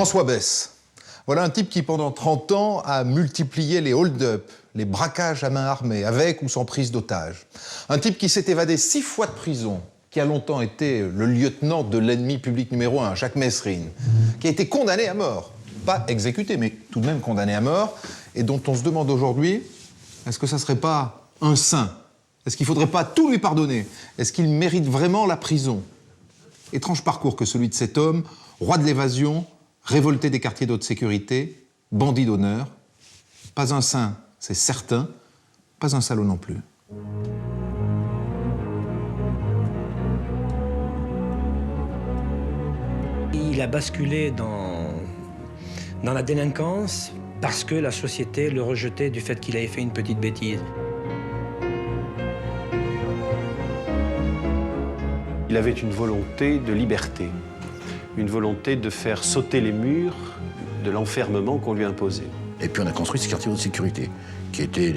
François Besse. Voilà un type qui, pendant 30 ans, a multiplié les hold-up, les braquages à main armée, avec ou sans prise d'otage. Un type qui s'est évadé 6 fois de prison, qui a longtemps été le lieutenant de l'ennemi public numéro 1, Jacques Messrine, qui a été condamné à mort. Pas exécuté, mais tout de même condamné à mort, et dont on se demande aujourd'hui, est-ce que ça serait pas un saint? Est-ce qu'il faudrait pas tout lui pardonner? Est-ce qu'il mérite vraiment la prison? Étrange parcours que celui de cet homme, roi de l'évasion, révolté des quartiers d'haute sécurité, bandit d'honneur. Pas un saint, c'est certain, pas un salaud non plus. Il a basculé dans la délinquance parce que la société le rejetait du fait qu'il avait fait une petite bêtise. Il avait une volonté de liberté, une volonté de faire sauter les murs de l'enfermement qu'on lui imposait. Et puis on a construit ces quartiers de sécurité, qui étaient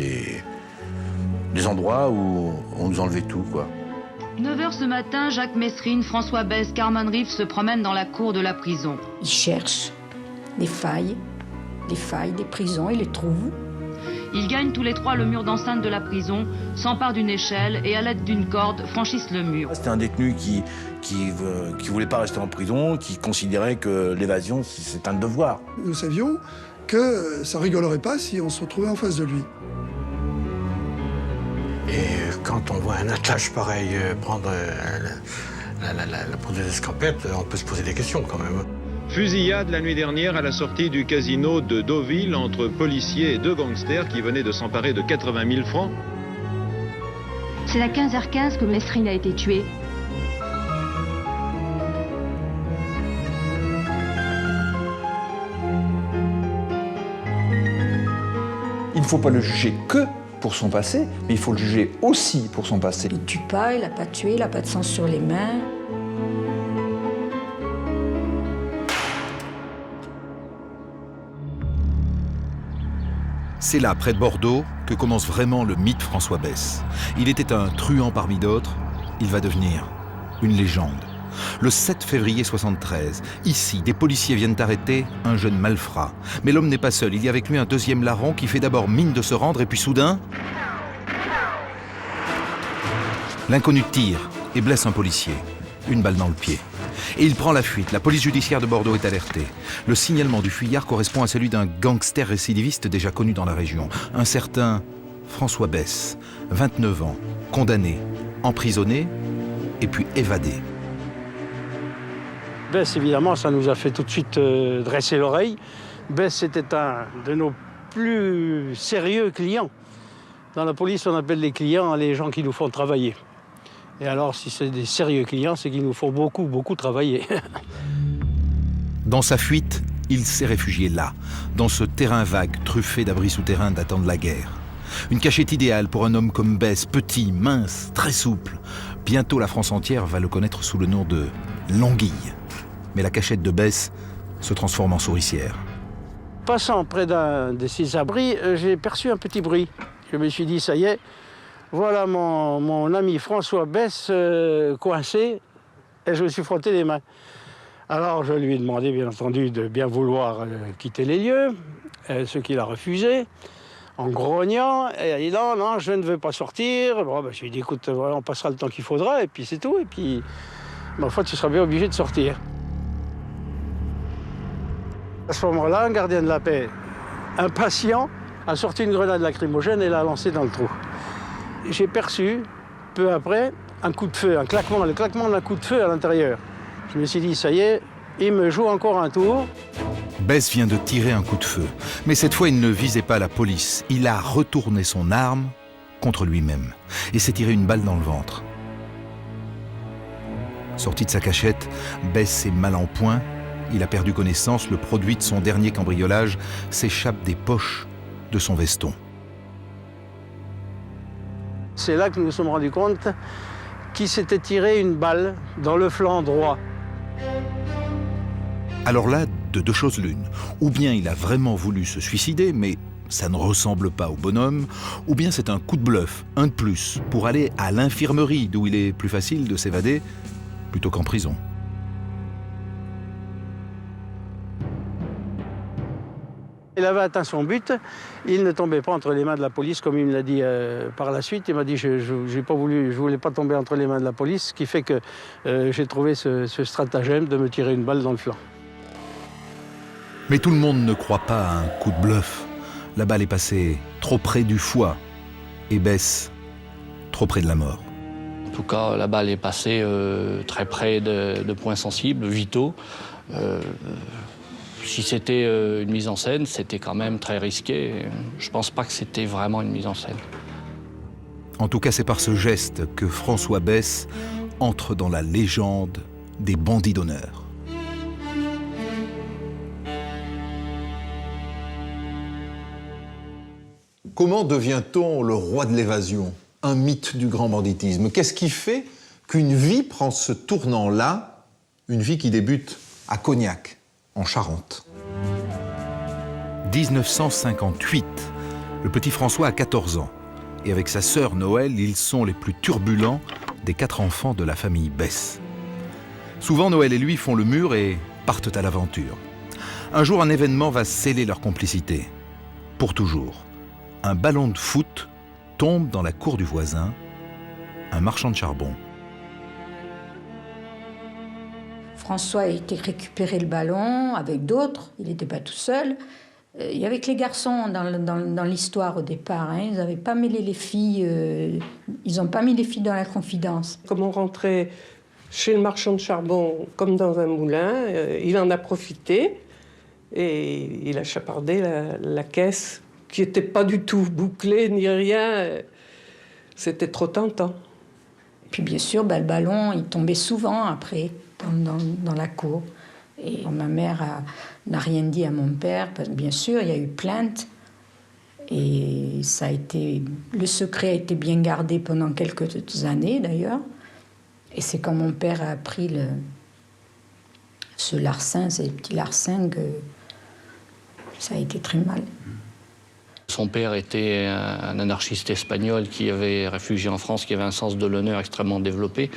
des endroits où on nous enlevait tout, quoi. 9h ce matin, Jacques Messrine, François Besse, Carmen Riff se promènent dans la cour de la prison. Ils cherchent des failles des prisons, ils les trouvent. Ils gagnent tous les trois le mur d'enceinte de la prison, s'emparent d'une échelle et à l'aide d'une corde franchissent le mur. C'était un détenu qui voulait pas rester en prison, qui considérait que l'évasion, c'est un devoir. Nous savions que ça rigolerait pas si on se retrouvait en face de lui. Et quand on voit un attelage pareil prendre la poudre des escampettes, on peut se poser des questions quand même. Fusillade la nuit dernière à la sortie du casino de Deauville entre policiers et 2 gangsters qui venaient de s'emparer de 80 000 francs. C'est à 15h15 que Messrine a été tué. Il ne faut pas le juger que pour son passé, mais il faut le juger aussi pour son passé. Il ne tue pas, il n'a pas tué, il n'a pas de sang sur les mains. C'est là, près de Bordeaux, que commence vraiment le mythe François Besse. Il était un truand parmi d'autres, il va devenir une légende. Le 7 février 73, ici, des policiers viennent arrêter un jeune malfrat. Mais l'homme n'est pas seul, il y a avec lui un deuxième larron qui fait d'abord mine de se rendre et puis soudain... L'inconnu tire et blesse un policier, une balle dans le pied. Et il prend la fuite. La police judiciaire de Bordeaux est alertée. Le signalement du fuyard correspond à celui d'un gangster récidiviste déjà connu dans la région. Un certain François Besse, 29 ans, condamné, emprisonné et puis évadé. Besse, évidemment, ça nous a fait tout de suite dresser l'oreille. Besse était un de nos plus sérieux clients. Dans la police, on appelle les clients les gens qui nous font travailler. Et alors, si c'est des sérieux clients, c'est qu'ils nous font beaucoup travailler. Dans sa fuite, il s'est réfugié là, dans ce terrain vague, truffé d'abris souterrains datant de la guerre. Une cachette idéale pour un homme comme Besse, petit, mince, très souple. Bientôt, la France entière va le connaître sous le nom de l'Anguille. Mais la cachette de Besse se transforme en souricière. Passant près d'un de ces abris, j'ai perçu un petit bruit. Je me suis dit, ça y est, voilà mon ami François Besse coincé, et je me suis frotté les mains. Alors je lui ai demandé, bien entendu, de bien vouloir quitter les lieux, ce qu'il a refusé, en grognant. Et il a dit non, je ne veux pas sortir. Bon, je lui ai dit, écoute, voilà, on passera le temps qu'il faudra, et puis c'est tout. Et puis, ma foi, tu seras bien obligé de sortir. À ce moment-là, un gardien de la paix, impatient, a sorti une grenade lacrymogène et l'a lancée dans le trou. J'ai perçu, peu après, un coup de feu, le claquement d'un coup de feu à l'intérieur. Je me suis dit, ça y est, il me joue encore un tour. Besse vient de tirer un coup de feu. Mais cette fois, il ne visait pas la police. Il a retourné son arme contre lui-même et s'est tiré une balle dans le ventre. Sorti de sa cachette, Besse est mal en point. Il a perdu connaissance. Le produit de son dernier cambriolage s'échappe des poches de son veston. C'est là que nous nous sommes rendus compte qu'il s'était tiré une balle dans le flanc droit. Alors là, de deux choses l'une. Ou bien il a vraiment voulu se suicider, mais ça ne ressemble pas au bonhomme, ou bien c'est un coup de bluff, un de plus, pour aller à l'infirmerie, d'où il est plus facile de s'évader plutôt qu'en prison. Il avait atteint son but, il ne tombait pas entre les mains de la police, comme il me l'a dit par la suite. Il m'a dit je voulais pas tomber entre les mains de la police, ce qui fait que j'ai trouvé ce stratagème de me tirer une balle dans le flanc. Mais tout le monde ne croit pas à un coup de bluff. La balle est passée trop près du foie et Bess trop près de la mort. En tout cas, la balle est passée très près de points sensibles, vitaux. Si c'était une mise en scène, c'était quand même très risqué. Je ne pense pas que c'était vraiment une mise en scène. En tout cas, c'est par ce geste que François Bess entre dans la légende des bandits d'honneur. Comment devient-on le roi de l'évasion, un mythe du grand banditisme? Qu'est-ce qui fait qu'une vie prend ce tournant-là, une vie qui débute à Cognac, en Charente? 1958, le petit François a 14 ans. Et avec sa sœur Noël, ils sont les plus turbulents des 4 enfants de la famille Bess. Souvent, Noël et lui font le mur et partent à l'aventure. Un jour, un événement va sceller leur complicité. Pour toujours. Un ballon de foot tombe dans la cour du voisin, un marchand de charbon. François a été récupérer le ballon avec d'autres, il n'était pas tout seul. Il y avait que les garçons dans l'histoire au départ, hein. Ils n'avaient pas mêlé les filles, ils n'ont pas mis les filles dans la confidence. Comme on rentrait chez le marchand de charbon comme dans un moulin, il en a profité et il a chapardé la caisse qui n'était pas du tout bouclée ni rien. C'était trop tentant. Puis bien sûr, le ballon, il tombait souvent après dans la cour. Et ma mère n'a rien dit à mon père, parce que bien sûr, il y a eu plainte. Et ça a été, le secret a été bien gardé pendant quelques années, d'ailleurs. Et c'est quand mon père a appris ce larcin, ces petits larcins, que ça a été très mal. Son père était un anarchiste espagnol qui avait réfugié en France, qui avait un sens de l'honneur extrêmement développé.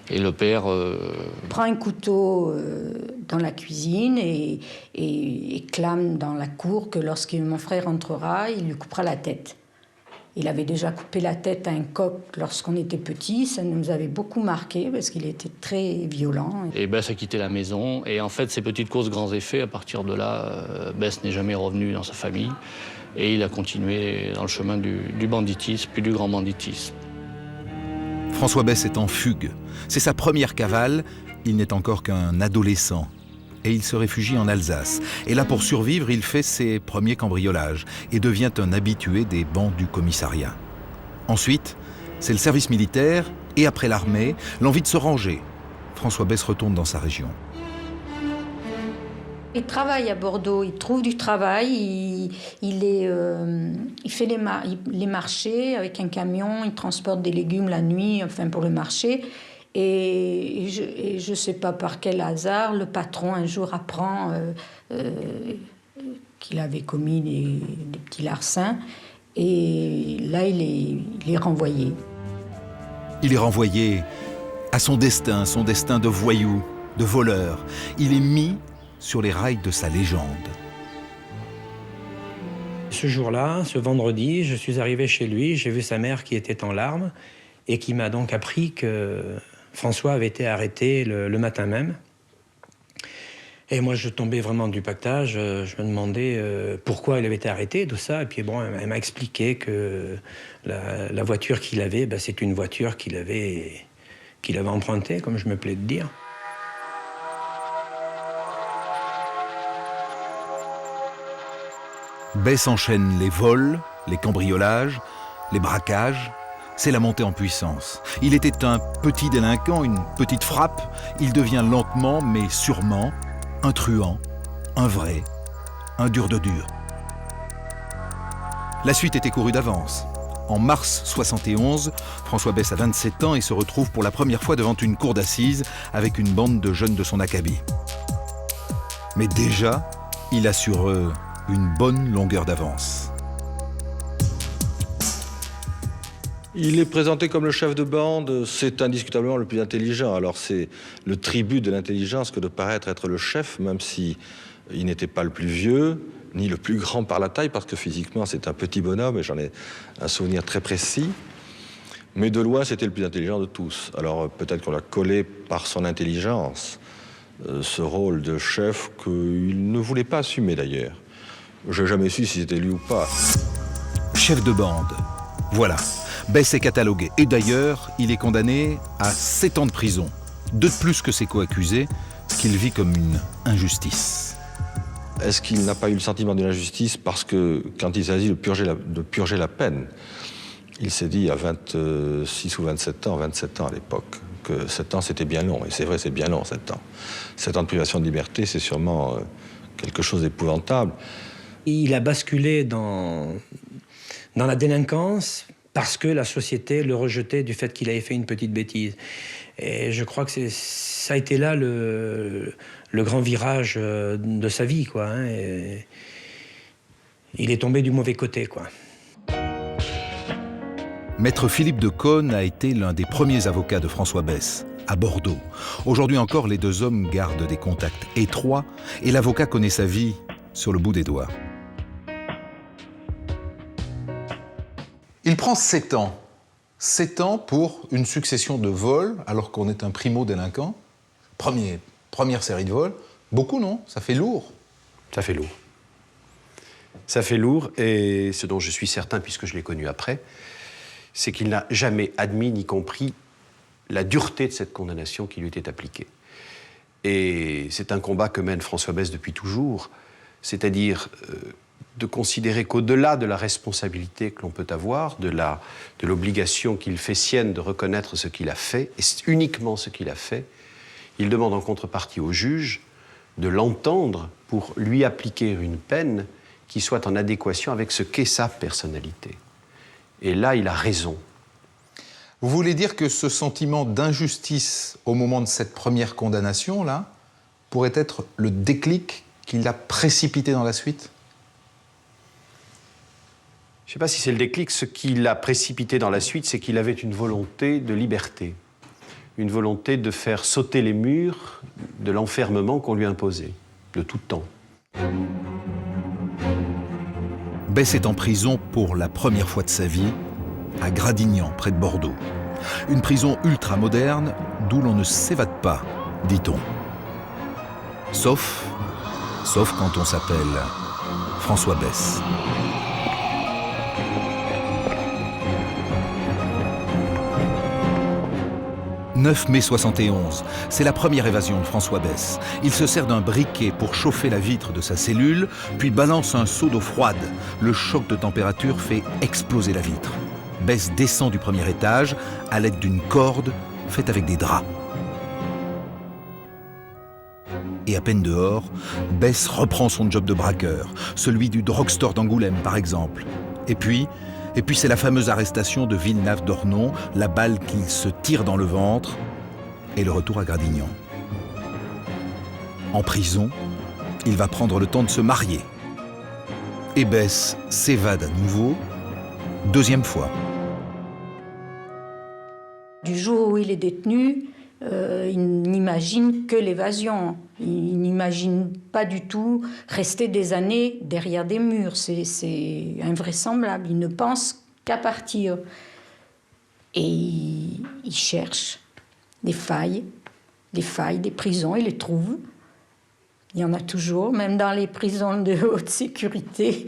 Et le père... prend un couteau dans la cuisine et clame dans la cour que lorsque mon frère entrera, il lui coupera la tête. Il avait déjà coupé la tête à un coq lorsqu'on était petit. Ça nous avait beaucoup marqué parce qu'il était très violent. Et Bess a quitté la maison. Et en fait, ces petites causes grands effets, à partir de là, Bess n'est jamais revenu dans sa famille. Et il a continué dans le chemin du banditisme, puis du grand banditisme. François Bess est en fugue. C'est sa première cavale. Il n'est encore qu'un adolescent. Et il se réfugie en Alsace. Et là, pour survivre, il fait ses premiers cambriolages et devient un habitué des bancs du commissariat. Ensuite, c'est le service militaire et après l'armée, l'envie de se ranger. François Bess retourne dans sa région. Il travaille à Bordeaux, il trouve du travail, il fait les marchés avec un camion, il transporte des légumes la nuit, enfin pour le marché. Et je ne sais pas par quel hasard, le patron un jour apprend qu'il avait commis des petits larcins. Et là, il est renvoyé. Il est renvoyé à son destin de voyou, de voleur. Il est mis sur les rails de sa légende. Ce jour-là, ce vendredi, je suis arrivé chez lui, j'ai vu sa mère qui était en larmes et qui m'a donc appris que François avait été arrêté le matin même. Et moi, je tombais vraiment du pactage. Je me demandais pourquoi il avait été arrêté, tout ça. Et puis bon, elle m'a expliqué que la voiture qu'il avait, c'est une voiture qu'il avait empruntée, comme je me plais de dire. Bess enchaîne les vols, les cambriolages, les braquages. C'est la montée en puissance. Il était un petit délinquant, une petite frappe. Il devient lentement, mais sûrement, un truand, un vrai, un dur de dur. La suite était courue d'avance. En mars 71, François Bess a 27 ans et se retrouve pour la première fois devant une cour d'assises avec une bande de jeunes de son acabit. Mais déjà, il a sur eux une bonne longueur d'avance. Il est présenté comme le chef de bande, c'est indiscutablement le plus intelligent. Alors c'est le tribut de l'intelligence que de paraître être le chef, même si il n'était pas le plus vieux, ni le plus grand par la taille, parce que physiquement, c'est un petit bonhomme, et j'en ai un souvenir très précis. Mais de loin, c'était le plus intelligent de tous. Alors peut-être qu'on l'a collé par son intelligence, ce rôle de chef qu'il ne voulait pas assumer d'ailleurs. Je n'ai jamais su si c'était lui ou pas. Chef de bande, voilà. Bess est catalogué. Et d'ailleurs, il est condamné à 7 ans de prison. 2 de plus que ses co-accusés, qu'il vit comme une injustice. Est-ce qu'il n'a pas eu le sentiment d'une injustice parce que, quand il s'agit de purger la peine, il s'est dit à 26 ou 27 ans à l'époque, que 7 ans c'était bien long. Et c'est vrai, c'est bien long, 7 ans. 7 ans de privation de liberté, c'est sûrement quelque chose d'épouvantable. Il a basculé dans la délinquance parce que la société le rejetait du fait qu'il avait fait une petite bêtise. Et je crois que ça a été là le grand virage de sa vie, quoi. Hein, et il est tombé du mauvais côté, quoi. Maître Philippe de Caunes a été l'un des premiers avocats de François Bess, à Bordeaux. Aujourd'hui encore, les 2 hommes gardent des contacts étroits et l'avocat connaît sa vie sur le bout des doigts. Il prend 7 ans. 7 ans pour une succession de vols, alors qu'on est un primo-délinquant. Première série de vols. Beaucoup, non? Ça fait lourd. Ça fait lourd. Ça fait lourd, et ce dont je suis certain, puisque je l'ai connu après, c'est qu'il n'a jamais admis ni compris la dureté de cette condamnation qui lui était appliquée. Et c'est un combat que mène François Bess depuis toujours, c'est-à-dire de considérer qu'au-delà de la responsabilité que l'on peut avoir, de l'obligation qu'il fait sienne de reconnaître ce qu'il a fait, et c'est uniquement ce qu'il a fait, il demande en contrepartie au juge de l'entendre pour lui appliquer une peine qui soit en adéquation avec ce qu'est sa personnalité. Et là, il a raison. Vous voulez dire que ce sentiment d'injustice au moment de cette première condamnation-là pourrait être le déclic qui l'a précipité dans la suite? Je ne sais pas si c'est le déclic. Ce qui l'a précipité dans la suite, c'est qu'il avait une volonté de liberté, une volonté de faire sauter les murs de l'enfermement qu'on lui imposait, de tout temps. Bess est en prison pour la première fois de sa vie, à Gradignan, près de Bordeaux. Une prison ultra-moderne d'où l'on ne s'évade pas, dit-on. Sauf quand on s'appelle François Bess. 9 mai 71, c'est la première évasion de François Bess. Il se sert d'un briquet pour chauffer la vitre de sa cellule, puis balance un seau d'eau froide. Le choc de température fait exploser la vitre. Bess descend du premier étage à l'aide d'une corde faite avec des draps. Et à peine dehors, Bess reprend son job de braqueur, celui du drugstore d'Angoulême par exemple. Et puis c'est la fameuse arrestation de Villeneuve-d'Ornon, la balle qu'il se tire dans le ventre, et le retour à Gradignan. En prison, il va prendre le temps de se marier. Et Bess s'évade à nouveau, 2e fois. Du jour où il est détenu, il n'imagine que l'évasion. Il n'imagine pas du tout rester des années derrière des murs. C'est invraisemblable. Il ne pense qu'à partir. Et il cherche des failles, des prisons, il les trouve. Il y en a toujours, même dans les prisons de haute sécurité.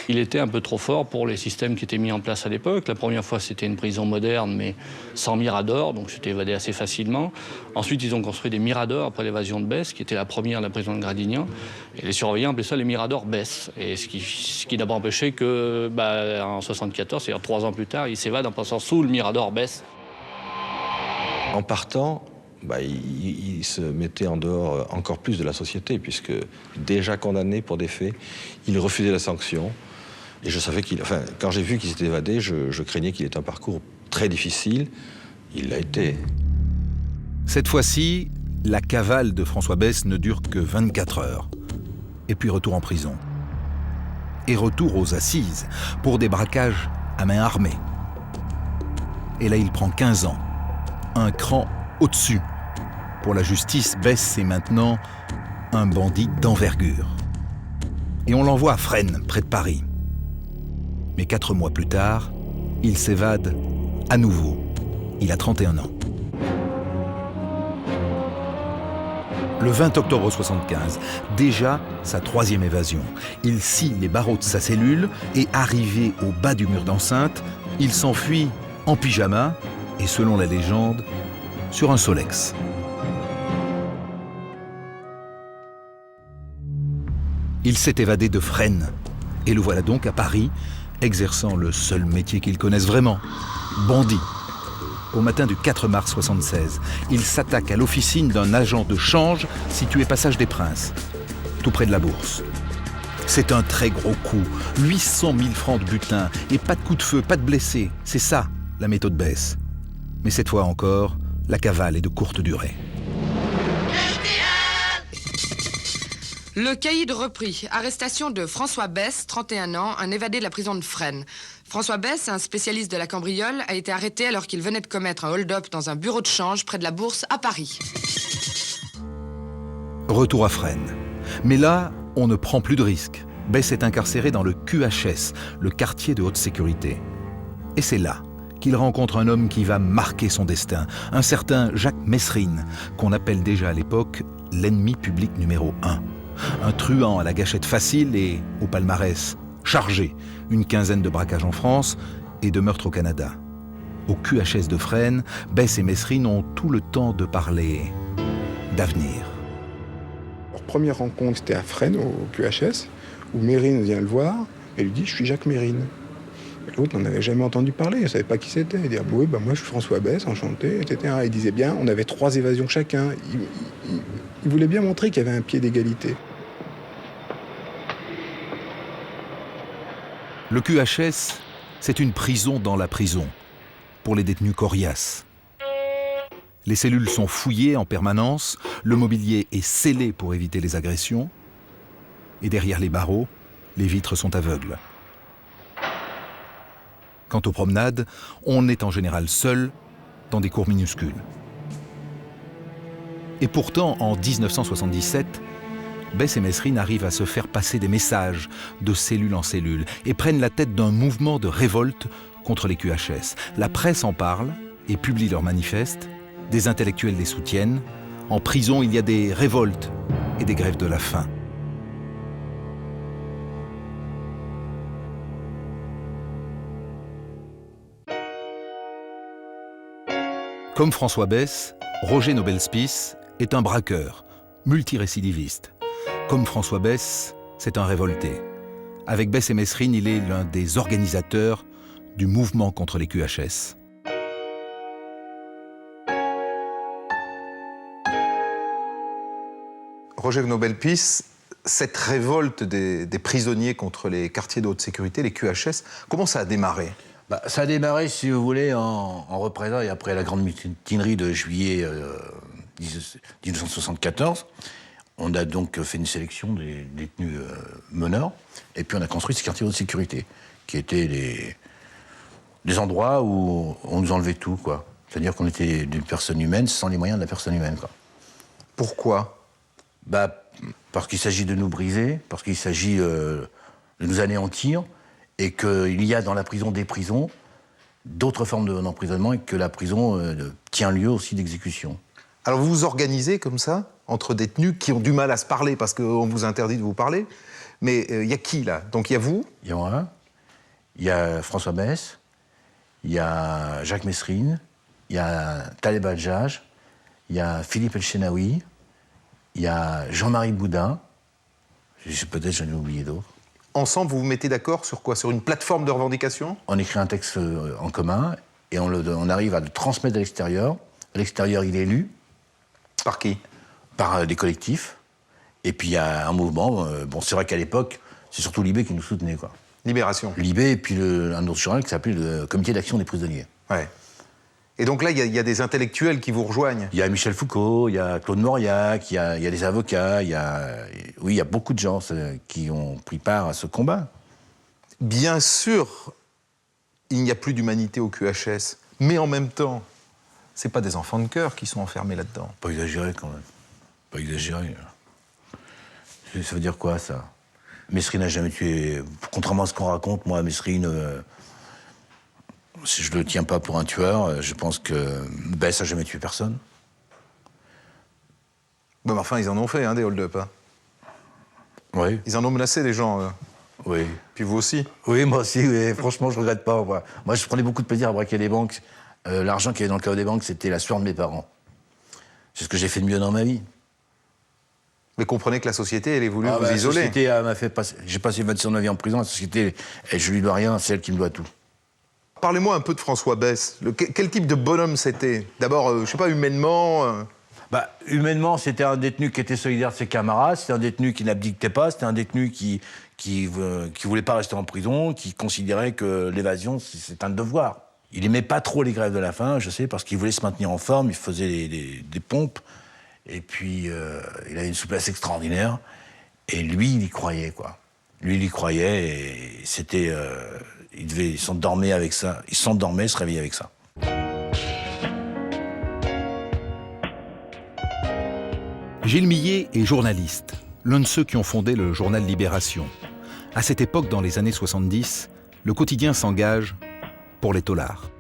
Il était un peu trop fort pour les systèmes qui étaient mis en place à l'époque. La première fois, c'était une prison moderne, mais sans mirador, donc c'était évadé assez facilement. Ensuite, ils ont construit des miradors après l'évasion de Bess, qui était la première de la prison de Gradignan. Et les surveillants appelaient ça les miradors Bess. Et ce qui n'a pas empêché que, en 1974, c'est-à-dire 3 ans plus tard, il s'évade en passant sous le mirador Bess. En partant, il se mettait en dehors encore plus de la société, puisque déjà condamné pour des faits, il refusait la sanction. Et je savais quand j'ai vu qu'il s'était évadé, je craignais qu'il ait un parcours très difficile. Il l'a été. Cette fois-ci, la cavale de François Bess ne dure que 24 heures. Et puis retour en prison. Et retour aux assises pour des braquages à main armée. Et là, il prend 15 ans. Un cran au-dessus. Pour la justice, Bess est maintenant un bandit d'envergure. et on l'envoie à Fresnes, près de Paris. Mais 4 mois plus tard, il s'évade à nouveau. Il a 31 ans. Le 20 octobre 1975, déjà sa 3e évasion. Il scie les barreaux de sa cellule et, arrivé au bas du mur d'enceinte, il s'enfuit en pyjama et, selon la légende, sur un Solex. Il s'est évadé de Fresnes et le voilà donc à Paris, exerçant le seul métier qu'il connaisse vraiment, bandit. Au matin du 4 mars 1976, il s'attaque à l'officine d'un agent de change situé Passage des Princes, tout près de la Bourse. C'est un très gros coup, 800 000 francs de butin, et pas de coup de feu, pas de blessés. C'est ça, la méthode Besse. Mais cette fois encore, la cavale est de courte durée. Le cahier de repris. Arrestation de François Besse, 31 ans, un évadé de la prison de Fresnes. François Besse, un spécialiste de la cambriole, a été arrêté alors qu'il venait de commettre un hold-up dans un bureau de change près de la Bourse à Paris. Retour à Fresnes. Mais là, on ne prend plus de risques. Besse est incarcéré dans le QHS, le quartier de haute sécurité. Et c'est là qu'il rencontre un homme qui va marquer son destin, un certain Jacques Messrine, qu'on appelle déjà à l'époque l'ennemi public numéro 1. Un truand à la gâchette facile et au palmarès chargé, une quinzaine de braquages en France et de meurtres au Canada. Au QHS de Fresnes, Besse et Messrine ont tout le temps de parler d'avenir. Leur première rencontre, c'était à Fresnes, au QHS, où Mérine vient le voir et lui dit « Je suis Jacques Mérine ». L'autre n'en avait jamais entendu parler, il ne savait pas qui c'était. Il dit « Oui, bah moi je suis François Besse, enchanté, etc. » Il disait bien, on avait 3 évasions chacun. Il voulait bien montrer qu'il y avait un pied d'égalité. Le QHS, c'est une prison dans la prison, pour les détenus coriaces. Les cellules sont fouillées en permanence, le mobilier est scellé pour éviter les agressions, et derrière les barreaux, les vitres sont aveugles. Quant aux promenades, on est en général seul, dans des cours minuscules. Et pourtant, en 1977, Besse et Messrine arrivent à se faire passer des messages de cellule en cellule et prennent la tête d'un mouvement de révolte contre les QHS. La presse en parle et publie leurs manifestes, des intellectuels les soutiennent. En prison, il y a des révoltes et des grèves de la faim. Comme François Besse, Roger Nobel-Spies est un braqueur, multirécidiviste. Comme François Besse, c'est un révolté. Avec Besse et Messrine, il est l'un des organisateurs du mouvement contre les QHS. Roger Nobel-Spies, cette révolte des prisonniers contre les quartiers de haute sécurité, les QHS, comment ça a démarré ? Ça a démarré, si vous voulez, en représailles après la grande mutinerie de juillet 1974. On a donc fait une sélection des détenus meneurs, et puis on a construit ces quartiers de haute sécurité, qui étaient des endroits où on nous enlevait tout, quoi. C'est-à-dire qu'on était d'une personne humaine sans les moyens de la personne humaine, quoi. Pourquoi ? Parce qu'il s'agit de nous briser, parce qu'il s'agit de nous anéantir, et qu'il y a dans la prison des prisons d'autres formes d'emprisonnement, et que la prison tient lieu aussi d'exécution. Alors vous vous organisez comme ça, entre détenus qui ont du mal à se parler parce qu'on vous interdit de vous parler, mais il y a qui là ? Donc il y a vous ? Il y a moi, il y a François Besse, il y a Jacques Messrine, il y a Taleb Hadjadj, il y a Philippe El-Chenaoui, il y a Jean-Marie Boudin, peut-être j'en ai oublié d'autres. Ensemble, vous vous mettez d'accord sur quoi ? Sur une plateforme de revendication ? On écrit un texte en commun et on arrive à le transmettre à l'extérieur. À l'extérieur, il est lu. Par qui ? Par des collectifs. Et puis il y a un mouvement. C'est vrai qu'à l'époque, c'est surtout Libé qui nous soutenait, quoi. Libération. Libé et puis un autre journal qui s'appelait le Comité d'action des prisonniers. Ouais. Et donc là, il y a des intellectuels qui vous rejoignent. Il y a Michel Foucault, il y a Claude Mauriac, il y a des avocats, il y a beaucoup de gens qui ont pris part à ce combat. Bien sûr, il n'y a plus d'humanité au QHS, mais en même temps, c'est pas des enfants de cœur qui sont enfermés là-dedans. Pas exagéré quand même. Pas exagéré. Ça veut dire quoi, ça ? Mesrine n'a jamais tué. Contrairement à ce qu'on raconte, moi, Mesrine, je ne le tiens pas pour un tueur. Je pense que Bess n'a jamais tué personne. Bon, mais enfin, ils en ont fait, hein, des hold-up. Hein. Oui. Ils en ont menacé, les gens. Oui. Puis vous aussi. Oui, moi aussi. Oui. Franchement, je ne regrette pas. Moi, je prenais beaucoup de plaisir à braquer les banques. L'argent qu'il y avait dans le caveau des banques, c'était la sueur de mes parents. C'est ce que j'ai fait de mieux dans ma vie. Mais comprenez que la société, elle est voulue vous isoler. La société m'a fait passer... J'ai passé 26 ans de ma vie en prison. La société, je lui dois rien, c'est elle qui me doit tout. Parlez-moi un peu de François Bess. Quel type de bonhomme c'était? D'abord, je sais pas, humainement humainement, c'était un détenu qui était solidaire de ses camarades, c'était un détenu qui n'abdiquait pas, c'était un détenu qui voulait pas rester en prison, qui considérait que l'évasion, c'est un devoir. Il aimait pas trop les grèves de la faim, je sais, parce qu'il voulait se maintenir en forme, il faisait des pompes, et puis il avait une souplesse extraordinaire, et lui, il y croyait, quoi. Lui, il y croyait, et c'était... il s'endormait avec ça, il s'endormait, se réveillait avec ça. Gilles Millet est journaliste, l'un de ceux qui ont fondé le journal Libération. À cette époque, dans les années 70, le quotidien s'engage pour les taulards.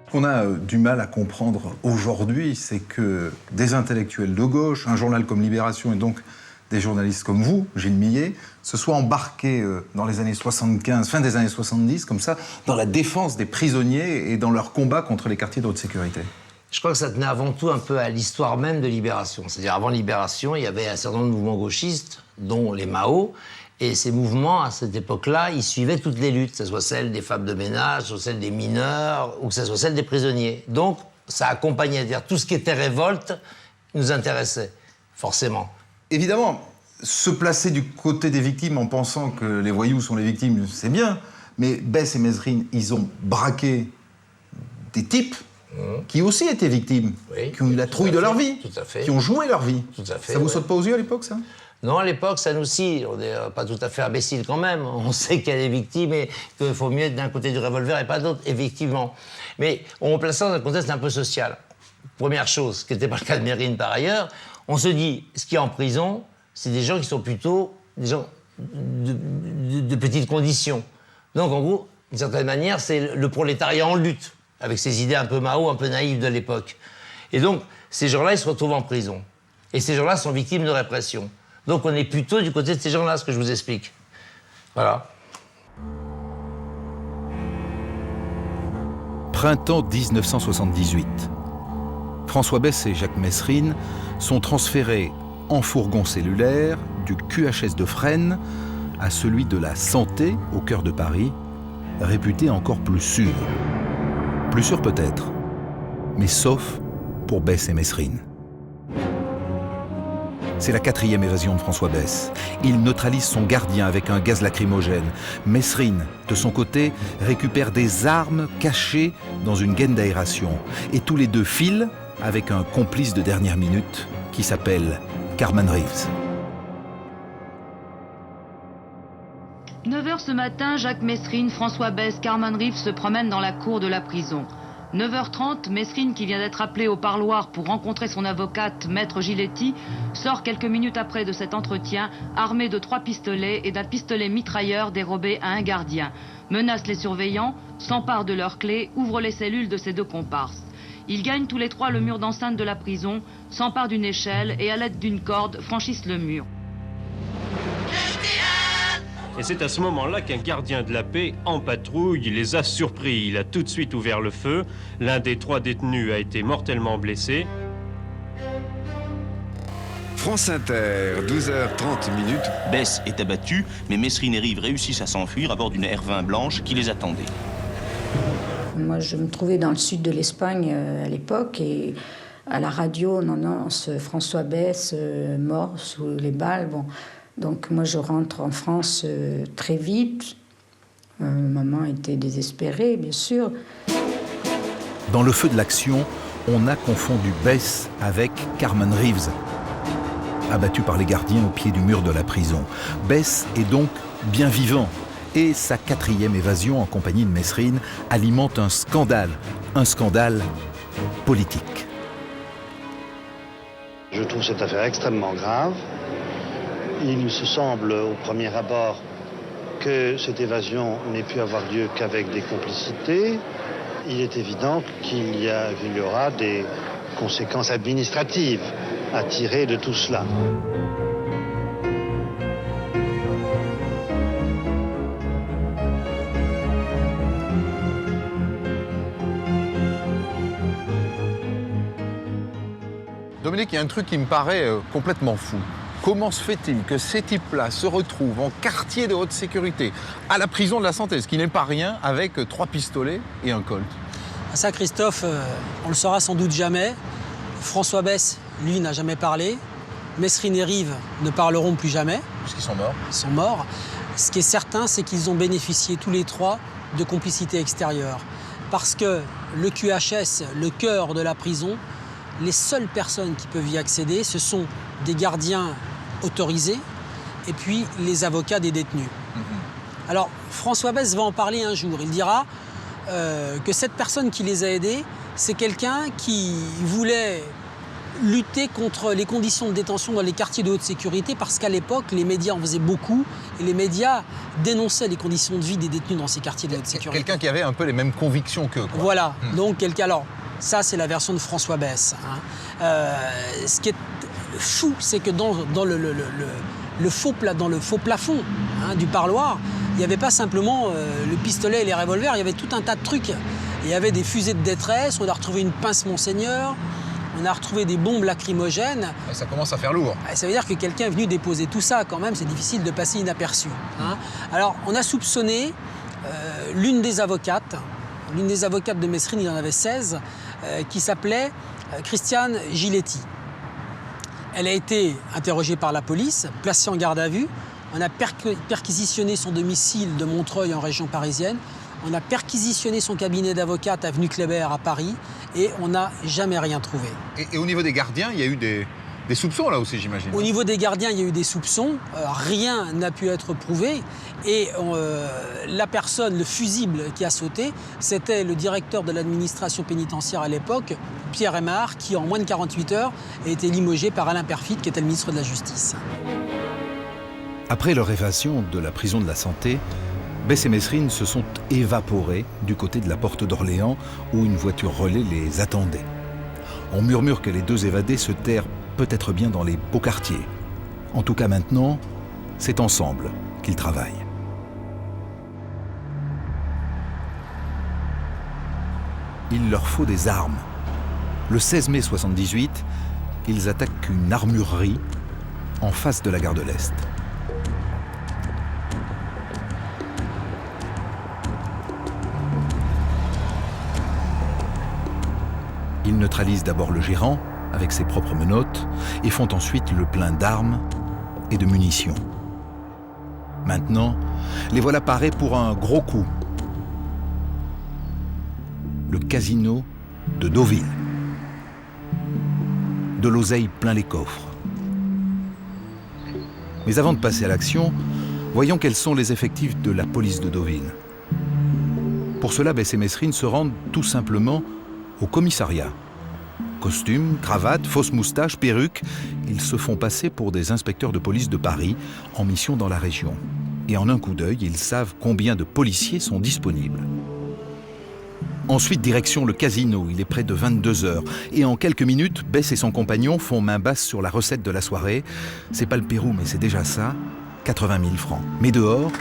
Ce qu'on a du mal à comprendre aujourd'hui, c'est que des intellectuels de gauche, un journal comme Libération et donc des journalistes comme vous, Gilles Millet, se soient embarqués dans les années 75, fin des années 70, comme ça, dans la défense des prisonniers et dans leur combat contre les quartiers de haute sécurité. Je crois que ça tenait avant tout un peu à l'histoire même de Libération. C'est-à-dire, avant Libération, il y avait un certain nombre de mouvements gauchistes, dont les Mao, et ces mouvements, à cette époque-là, ils suivaient toutes les luttes, que ce soit celle des femmes de ménage, que ce soit celle des mineurs, ou que ce soit celle des prisonniers. Donc, ça accompagnait, c'est-à-dire tout ce qui était révolte nous intéressait, forcément. Évidemment, se placer du côté des victimes en pensant que les voyous sont les victimes, c'est bien, mais Bess et Mesrine, ils ont braqué des types qui aussi étaient victimes, qui ont eu la trouille de leur vie, qui ont joué leur vie. Ça vous saute pas aux yeux à l'époque, ça? Non, à l'époque, ça nous scie. On n'est pas tout à fait imbéciles quand même. On sait qu'il y a des victimes et qu'il faut mieux être d'un côté du revolver et pas d'autre, effectivement. Mais on place ça dans un contexte un peu social. Première chose, ce qui n'était pas le cas de Mesrine par ailleurs, on se dit, ce qui est en prison, c'est des gens qui sont plutôt des gens de petites conditions. Donc, en gros, d'une certaine manière, c'est le prolétariat en lutte, avec ses idées un peu Mao, un peu naïves de l'époque. Et donc, ces gens-là, ils se retrouvent en prison. Et ces gens-là sont victimes de répression. Donc, on est plutôt du côté de ces gens-là, ce que je vous explique. Voilà. Printemps 1978. François Bess et Jacques Mesrine sont transférés en fourgon cellulaire du QHS de Fresnes à celui de la Santé, au cœur de Paris, réputé encore plus sûr. Plus sûr peut-être, mais sauf pour Bess et Mesrine. C'est la 4e évasion de François Bess. Il neutralise son gardien avec un gaz lacrymogène. Mesrine, de son côté, récupère des armes cachées dans une gaine d'aération. Et tous les deux filent avec un complice de dernière minute qui s'appelle Carman Reeves. 9h ce matin, Jacques Mesrine, François Bess, Carman Reeves se promènent dans la cour de la prison. 9h30, Mesrine, qui vient d'être appelé au parloir pour rencontrer son avocate, Maître Giletti, sort quelques minutes après de cet entretien, armé de 3 pistolets et d'un pistolet mitrailleur dérobé à un gardien. Menace les surveillants, s'empare de leurs clés, ouvre les cellules de ses 2 comparses. Ils gagnent tous les 3 le mur d'enceinte de la prison, s'emparent d'une échelle et à l'aide d'une corde franchissent le mur. Et c'est à ce moment-là qu'un gardien de la paix, en patrouille, les a surpris. Il a tout de suite ouvert le feu. L'un des 3 détenus a été mortellement blessé. France Inter, 12h30. Bess est abattu, mais Mesrine et Reeves réussissent à s'enfuir à bord d'une R20 blanche qui les attendait. Moi, je me trouvais dans le sud de l'Espagne à l'époque et à la radio, on annonce François Bess mort sous les balles. Bon. Donc moi, je rentre en France très vite. Maman était désespérée, bien sûr. Dans le feu de l'action, on a confondu Bess avec Carman Reeves, abattu par les gardiens au pied du mur de la prison. Bess est donc bien vivant. Et sa 4e évasion en compagnie de Mesrine alimente un scandale politique. Je trouve cette affaire extrêmement grave. Il se semble au premier abord que cette évasion n'ait pu avoir lieu qu'avec des complicités. Il est évident qu'il y aura des conséquences administratives à tirer de tout cela. Dominique, il y a un truc qui me paraît complètement fou. Comment se fait-il que ces types-là se retrouvent en quartier de haute sécurité, à la prison de la Santé, ce qui n'est pas rien, avec 3 pistolets et un Colt? Ça, Christophe, on le saura sans doute jamais. François Besse, lui, n'a jamais parlé. Mesrine et Rive ne parleront plus jamais. Puisqu'ils sont morts. Ils sont morts. Ce qui est certain, c'est qu'ils ont bénéficié tous les 3 de complicité extérieure. Parce que le QHS, le cœur de la prison, les seules personnes qui peuvent y accéder, ce sont des gardiens autorisés et puis les avocats des détenus. Alors, François Besse va en parler un jour. Il dira que cette personne qui les a aidés, c'est quelqu'un qui voulait lutter contre les conditions de détention dans les quartiers de haute sécurité parce qu'à l'époque, les médias en faisaient beaucoup et les médias dénonçaient les conditions de vie des détenus dans ces quartiers de haute sécurité. Quelqu'un qui avait un peu les mêmes convictions qu'eux. Voilà, donc quelqu'un... Alors, ça, c'est la version de François Besse. Ce qui est fou, c'est que dans le faux plafond du parloir, il n'y avait pas simplement le pistolet et les revolvers, il y avait tout un tas de trucs. Il y avait des fusées de détresse, on a retrouvé une pince Monseigneur, on a retrouvé des bombes lacrymogènes. Et ça commence à faire lourd. Ça veut dire que quelqu'un est venu déposer tout ça quand même, c'est difficile de passer inaperçu. Alors, on a soupçonné l'une des avocates de Mesrine, il y en avait 16, qui s'appelait Christiane Giletti. Elle a été interrogée par la police, placée en garde à vue. On a perquisitionné son domicile de Montreuil en région parisienne. On a perquisitionné son cabinet d'avocate avenue Kléber à Paris et on n'a jamais rien trouvé. Et au niveau des gardiens, il y a eu des soupçons là aussi, j'imagine. Au niveau des gardiens, il y a eu des soupçons. Rien n'a pu être prouvé. Et la personne, le fusible qui a sauté, c'était le directeur de l'administration pénitentiaire à l'époque, Pierre Aymar, qui en moins de 48 heures a été limogé par Alain Perfit, qui était le ministre de la Justice. Après leur évasion de la prison de la Santé, Besse et Mesrine se sont évaporés du côté de la porte d'Orléans où une voiture relais les attendait. On murmure que les 2 évadés se terrent peut-être bien dans les beaux quartiers. En tout cas maintenant, c'est ensemble qu'ils travaillent. Il leur faut des armes. Le 16 mai 78, ils attaquent une armurerie en face de la gare de l'Est. Ils neutralisent d'abord le gérant avec ses propres menottes et font ensuite le plein d'armes et de munitions. Maintenant, les voilà parés pour un gros coup. Le casino de Deauville. De l'oseille plein les coffres. Mais avant de passer à l'action, voyons quels sont les effectifs de la police de Deauville. Pour cela, Besse et Mesrine se rendent tout simplement au commissariat. Costumes, cravates, fausses moustaches, perruques, ils se font passer pour des inspecteurs de police de Paris en mission dans la région. Et en un coup d'œil, ils savent combien de policiers sont disponibles. Ensuite, direction le casino, il est près de 22h. Et en quelques minutes, Besse et son compagnon font main basse sur la recette de la soirée. C'est pas le Pérou, mais c'est déjà ça, 80 000 francs. Mais dehors...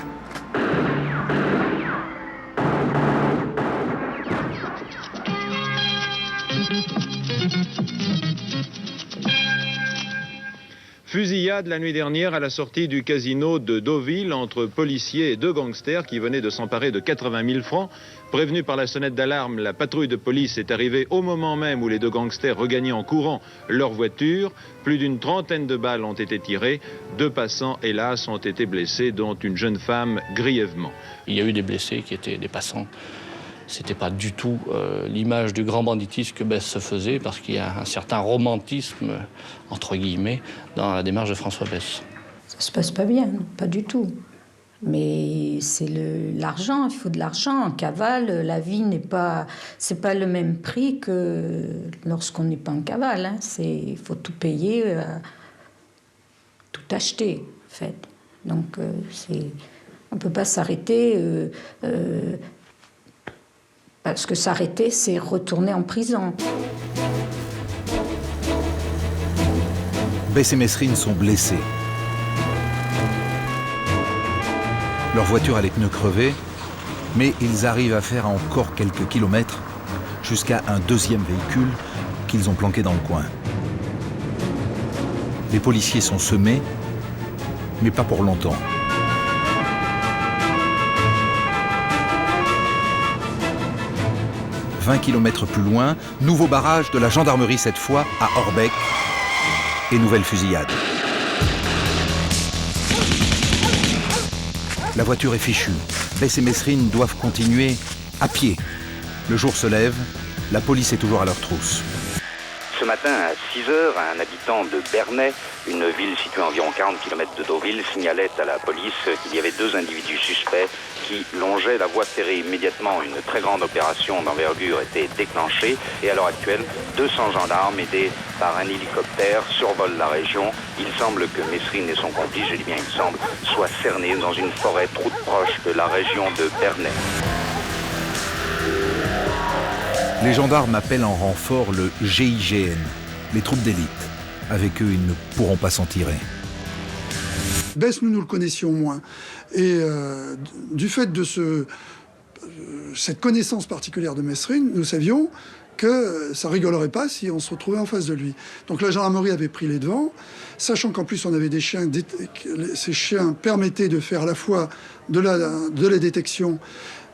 Fusillade la nuit dernière à la sortie du casino de Deauville entre policiers et 2 gangsters qui venaient de s'emparer de 80 000 francs. Prévenue par la sonnette d'alarme, la patrouille de police est arrivée au moment même où les 2 gangsters regagnaient en courant leur voiture. Plus d'une trentaine de balles ont été tirées. 2 passants, hélas, ont été blessés, dont une jeune femme grièvement. Il y a eu des blessés qui étaient des passants. C'était pas du tout l'image du grand banditisme que Besse se faisait, parce qu'il y a un certain romantisme, entre guillemets, dans la démarche de François Besse. Ça se passe pas bien, non, pas du tout. Mais c'est l'argent, il faut de l'argent. En cavale, la vie c'est pas le même prix que lorsqu'on n'est pas en cavale. Il faut tout payer, tout acheter. fait. Donc, on ne peut pas s'arrêter, parce que s'arrêter, c'est retourner en prison. Bess et Mesrine sont blessés. Leur voiture a les pneus crevés, mais ils arrivent à faire encore quelques kilomètres jusqu'à un deuxième véhicule qu'ils ont planqué dans le coin. Les policiers sont semés, mais pas pour longtemps. « 20 km plus loin, nouveau barrage de la gendarmerie cette fois à Orbeck et nouvelle fusillade. La voiture est fichue. Bess et Mesrine doivent continuer à pied. Le jour se lève, la police est toujours à leur trousse. Ce matin, à 6 heures, un habitant de Bernay, une ville située à environ 40 km de Deauville, signalait à la police qu'il y avait 2 individus suspects qui longeaient la voie ferrée. Immédiatement, une très grande opération d'envergure était déclenchée et à l'heure actuelle, 200 gendarmes aidés par un hélicoptère survolent la région. Il semble que Mesrine et son complice, je dis bien il semble, soient cernés dans une forêt toute proche de la région de Bernay. Les gendarmes appellent en renfort le GIGN, les troupes d'élite. Avec eux, ils ne pourront pas s'en tirer. Bess, nous le connaissions moins. Et du fait de cette connaissance particulière de Mesrine, nous savions que ça rigolerait pas si on se retrouvait en face de lui. Donc la gendarmerie avait pris les devants, sachant qu'en plus on avait des chiens, ces chiens permettaient de faire à la fois de la détection,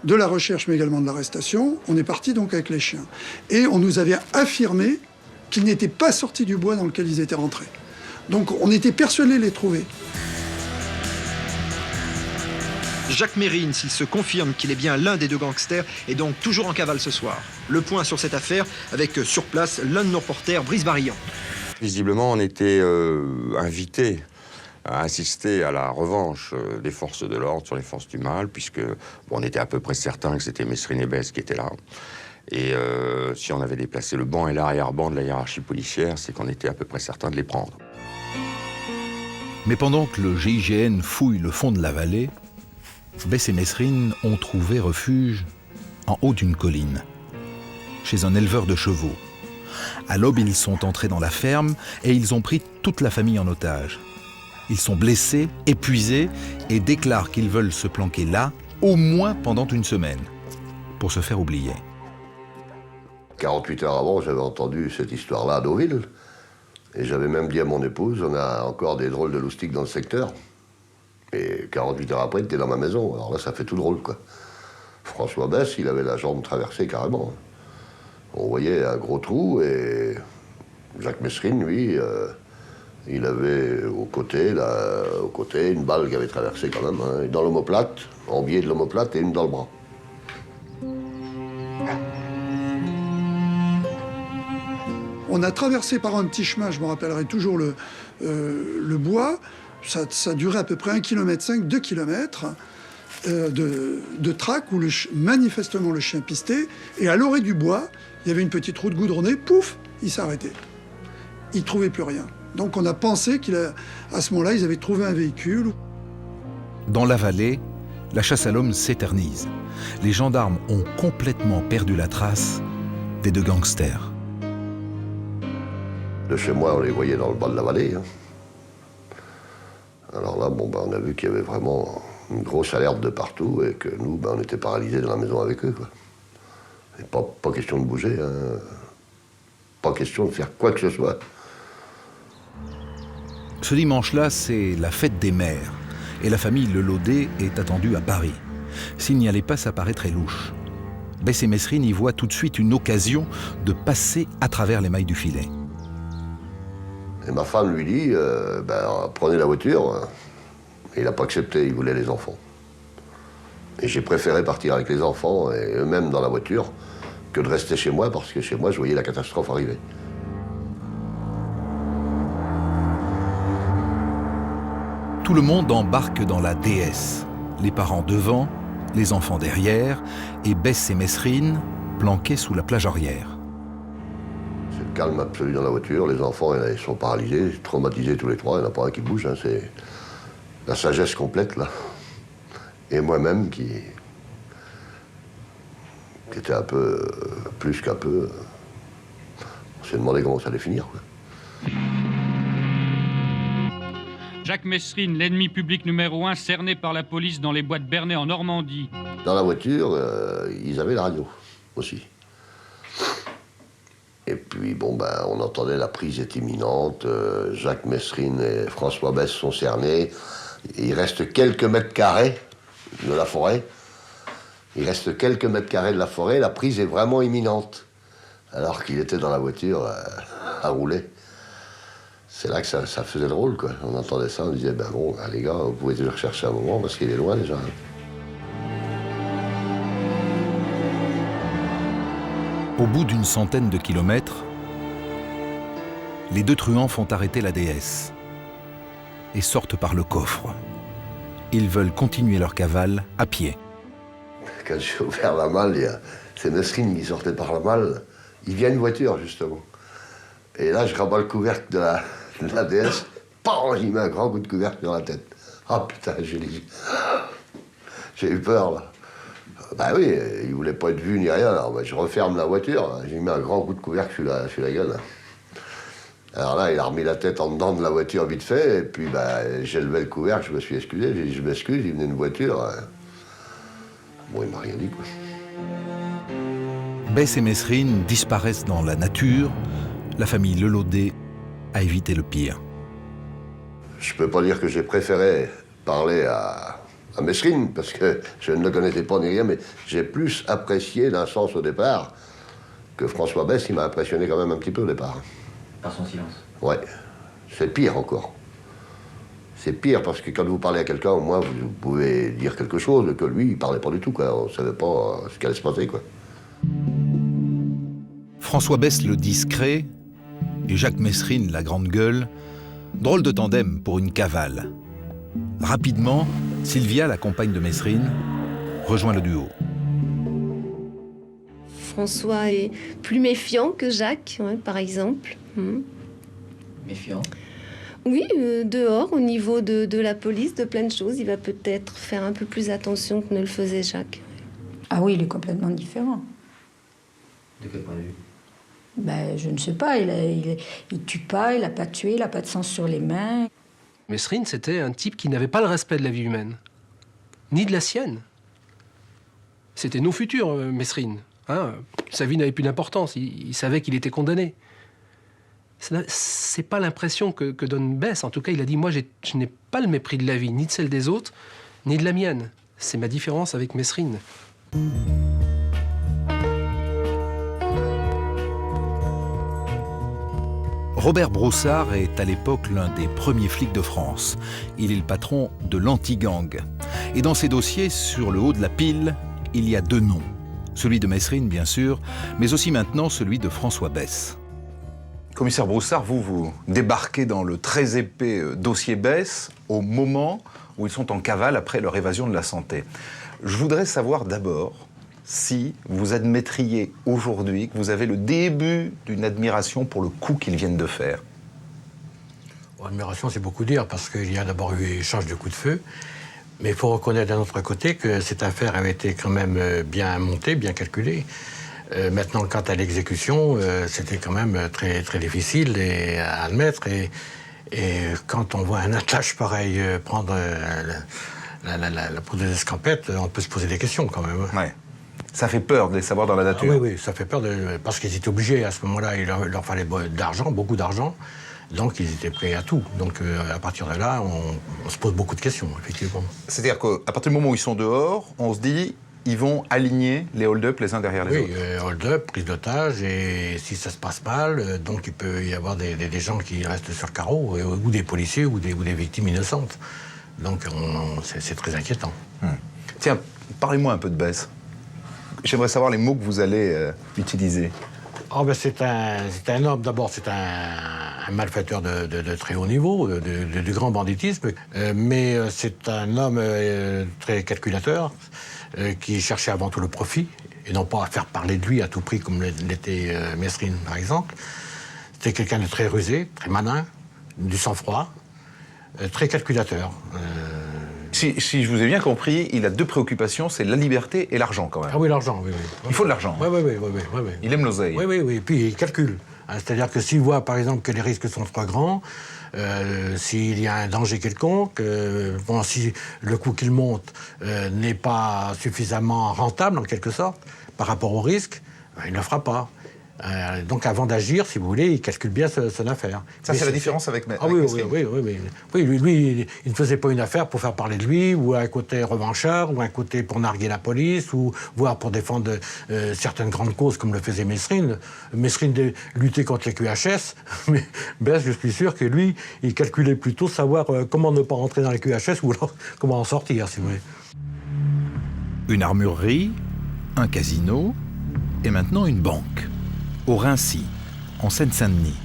de la recherche, mais également de l'arrestation. On est parti donc avec les chiens. Et on nous avait affirmé qu'ils n'étaient pas sortis du bois dans lequel ils étaient rentrés. Donc on était persuadés de les trouver. Jacques Mérine, s'il se confirme qu'il est bien l'un des 2 gangsters, est donc toujours en cavale ce soir. Le point sur cette affaire avec sur place l'un de nos reporters, Brice Barillon. Visiblement, on était invités à assister à la revanche des forces de l'ordre sur les forces du mal, puisque on était à peu près certain que c'était Mesrine et Bess qui étaient là. Et si on avait déplacé le banc et l'arrière-banc de la hiérarchie policière, c'est qu'on était à peu près certain de les prendre. Mais pendant que le GIGN fouille le fond de la vallée, Bess et Mesrine ont trouvé refuge en haut d'une colline, chez un éleveur de chevaux. À l'aube, ils sont entrés dans la ferme et ils ont pris toute la famille en otage. Ils sont blessés, épuisés et déclarent qu'ils veulent se planquer là, au moins pendant une semaine, pour se faire oublier. 48 heures avant, j'avais entendu cette histoire-là à Deauville. Et j'avais même dit à mon épouse, on a encore des drôles de loustiques dans le secteur. Et 48 heures après, t'es dans ma maison. Alors là, ça fait tout drôle, quoi. François Bess, il avait la jambe traversée carrément. On voyait un gros trou et Jacques Mesrine, lui, il avait au côté, une balle qui avait traversé quand même, hein, dans l'omoplate, en biais de l'omoplate et une dans le bras. On a traversé par un petit chemin, je me rappellerai toujours le bois. Ça durait à peu près 1,5 km, 2 km de traque où manifestement le chien pistait. Et à l'orée du bois, il y avait une petite route goudronnée, pouf, il s'arrêtait. Il ne trouvait plus rien. Donc on a pensé qu'à ce moment-là, ils avaient trouvé un véhicule. Dans la vallée, la chasse à l'homme s'éternise. Les gendarmes ont complètement perdu la trace des 2 gangsters. De chez moi, on les voyait dans le bas de la vallée. Hein. Alors là, on a vu qu'il y avait vraiment une grosse alerte de partout et que nous, on était paralysés dans la maison avec eux, quoi. Et pas question de bouger, hein. Pas question de faire quoi que ce soit. Ce dimanche-là, c'est la fête des mères. Et la famille Lelaudet est attendue à Paris. S'il n'y allait pas, ça paraîtrait louche. Bess et Mesrine y voient tout de suite une occasion de passer à travers les mailles du filet. Et ma femme lui dit, prenez la voiture. Et il n'a pas accepté, il voulait les enfants. Et j'ai préféré partir avec les enfants et eux-mêmes dans la voiture que de rester chez moi, parce que chez moi, je voyais la catastrophe arriver. Tout le monde embarque dans la DS. Les parents devant, les enfants derrière, et Bess et Mesrine planqués sous la plage arrière. C'est le calme absolu dans la voiture. Les enfants, ils sont paralysés, traumatisés tous les 3. Il n'y en a pas un qui bouge. Hein. la sagesse complète, là. Et moi-même qui était un peu, plus qu'un peu... On s'est demandé comment ça allait finir, quoi. Jacques Messrine, l'ennemi public numéro 1, cerné par la police dans les bois de Bernay en Normandie. Dans la voiture, ils avaient la radio aussi. Et puis, bon, ben, on entendait la prise est imminente. Jacques Messrine et François Besse sont cernés. Il reste quelques mètres carrés de la forêt. Il reste quelques mètres carrés de la forêt. La prise est vraiment imminente. Alors qu'il était dans la voiture à rouler. C'est là que ça faisait drôle, quoi. On entendait ça, on disait, ben bon, les gars, vous pouvez toujours chercher un moment parce qu'il est loin déjà. Au bout d'une centaine de kilomètres, les deux truands font arrêter la déesse et sortent par le coffre. Ils veulent continuer leur cavale à pied. Quand j'ai ouvert la malle, c'est Messrine qui sortait par la malle. Il vient une voiture, justement. Et là, je rabats le couvercle de la déesse. Pam, il met un grand coup de couvercle dans la tête. Ah putain, j'ai eu peur, là. Bah oui, il voulait pas être vu ni rien. Alors bah, je referme la voiture, j'ai mis un grand coup de couvercle sur la gueule. Alors là, il a remis la tête en dedans de la voiture vite fait, et puis bah, j'ai levé le couvercle, je me suis excusé, j'ai dit je m'excuse, il venait une voiture. Bon, il m'a rien dit, quoi. Besse et Messrine disparaissent dans la nature. La famille Lelaudet a évité le pire. Je peux pas dire que j'ai préféré parler à Messrine, parce que je ne le connaissais pas ni rien, mais j'ai plus apprécié d'un sens au départ que François Besse, il m'a impressionné quand même un petit peu au départ. Par son silence. Ouais, c'est pire encore. C'est pire parce que quand vous parlez à quelqu'un, au moins vous pouvez dire quelque chose, que lui, il parlait pas du tout, quoi. On savait pas ce qui allait se passer, quoi. François Besse le discret et Jacques Messrine la grande gueule. Drôle de tandem pour une cavale. Rapidement, Sylvia, la compagne de Messrine, rejoint le duo. François est plus méfiant que Jacques, ouais, par exemple. Méfiant? Oui, dehors, au niveau de la police, de plein de choses, il va peut-être faire un peu plus attention que ne le faisait Jacques. Ah oui, il est complètement différent. De quel point de vue? Ben, je ne sais pas, il tue pas, il n'a pas tué, il n'a pas de sang sur les mains. Messrine, c'était un type qui n'avait pas le respect de la vie humaine, ni de la sienne. C'était non futur, Messrine. Hein, sa vie n'avait plus d'importance, il savait qu'il était condamné. C'est pas l'impression que donne Besse. En tout cas, il a dit, moi, je n'ai pas le mépris de la vie, ni de celle des autres, ni de la mienne. C'est ma différence avec Messrine. Robert Broussard est à l'époque l'un des premiers flics de France. Il est le patron de l'anti-gang. Et dans ses dossiers, sur le haut de la pile, il y a deux noms. Celui de Messrine, bien sûr, mais aussi maintenant celui de François Besse. Commissaire Broussard, vous débarquez dans le très épais dossier Besse au moment où ils sont en cavale après leur évasion de la santé. Je voudrais savoir d'abord si vous admettriez aujourd'hui que vous avez le début d'une admiration pour le coup qu'ils viennent de faire. Admiration, c'est beaucoup dire, parce qu'il y a d'abord eu échange de coups de feu. Mais il faut reconnaître d'un autre côté que cette affaire avait été quand même bien montée, bien calculée. Maintenant, quant à l'exécution, c'était quand même très, très difficile à admettre. Et quand on voit un attelage pareil prendre la poudre des escampettes, on peut se poser des questions quand même. Ouais. Ça fait peur de les savoir dans la nature. Ah, oui, ça fait peur, parce qu'ils étaient obligés. À ce moment-là, il leur fallait d'argent, beaucoup d'argent. Donc, ils étaient prêts à tout. Donc, à partir de là, on se pose beaucoup de questions, effectivement. C'est-à-dire qu'à partir du moment où ils sont dehors, on se dit, ils vont aligner les hold-up les uns derrière les autres. Oui, hold-up, prise d'otage, et si ça se passe mal, donc il peut y avoir des gens qui restent sur le carreau, ou des policiers, ou des victimes innocentes. Donc, c'est très inquiétant. Tiens, parlez-moi un peu de Besse. J'aimerais savoir les mots que vous allez utiliser. Oh ben c'est un homme, d'abord, c'est un malfaiteur de très haut niveau, de grand banditisme, mais c'est un homme très calculateur, qui cherchait avant tout le profit, et non pas à faire parler de lui à tout prix, comme l'était Messrine, par exemple. C'était quelqu'un de très rusé, très malin, du sang-froid, très calculateur. Si je vous ai bien compris, il a deux préoccupations, c'est la liberté et l'argent quand même. Ah oui, l'argent, oui. Il faut de l'argent. Oui. Il aime l'oseille. Oui. Puis il calcule. C'est-à-dire que s'il voit, par exemple, que les risques sont trop grands, s'il y a un danger quelconque, si le coût qu'il monte n'est pas suffisamment rentable, en quelque sorte, par rapport au risque, il ne le fera pas. Donc avant d'agir, si vous voulez, il calcule bien son affaire. Ça, c'est la différence avec Mesrine. Oui, lui, il ne faisait pas une affaire pour faire parler de lui, ou un côté revanchard, ou un côté pour narguer la police, ou voire pour défendre certaines grandes causes, comme le faisait Mesrine. Mesrine luttait contre les QHS, mais Bess, je suis sûr que lui, il calculait plutôt savoir comment ne pas rentrer dans les QHS, ou alors comment en sortir, si vous voulez. Une armurerie, un casino, et maintenant une banque. Au Rincy, en Seine-Saint-Denis.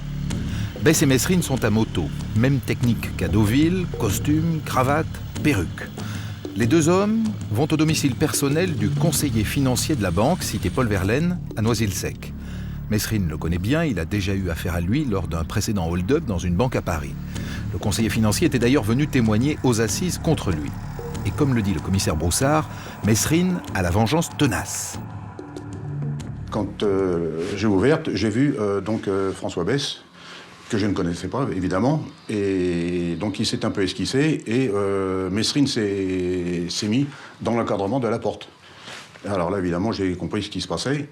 Bess et Mesrine sont à moto. Même technique qu'à Deauville, costume, cravate, perruque. Les deux hommes vont au domicile personnel du conseiller financier de la banque, cité Paul Verlaine, à Noisy-le-Sec. Mesrine le connaît bien, il a déjà eu affaire à lui lors d'un précédent hold-up dans une banque à Paris. Le conseiller financier était d'ailleurs venu témoigner aux assises contre lui. Et comme le dit le commissaire Broussard, Mesrine a la vengeance tenace. Quand j'ai ouvert, j'ai vu François Bess, que je ne connaissais pas, évidemment. Et donc, il s'est un peu esquissé. Et Mesrine s'est mis dans l'encadrement de la porte. Alors là, évidemment, j'ai compris ce qui se passait.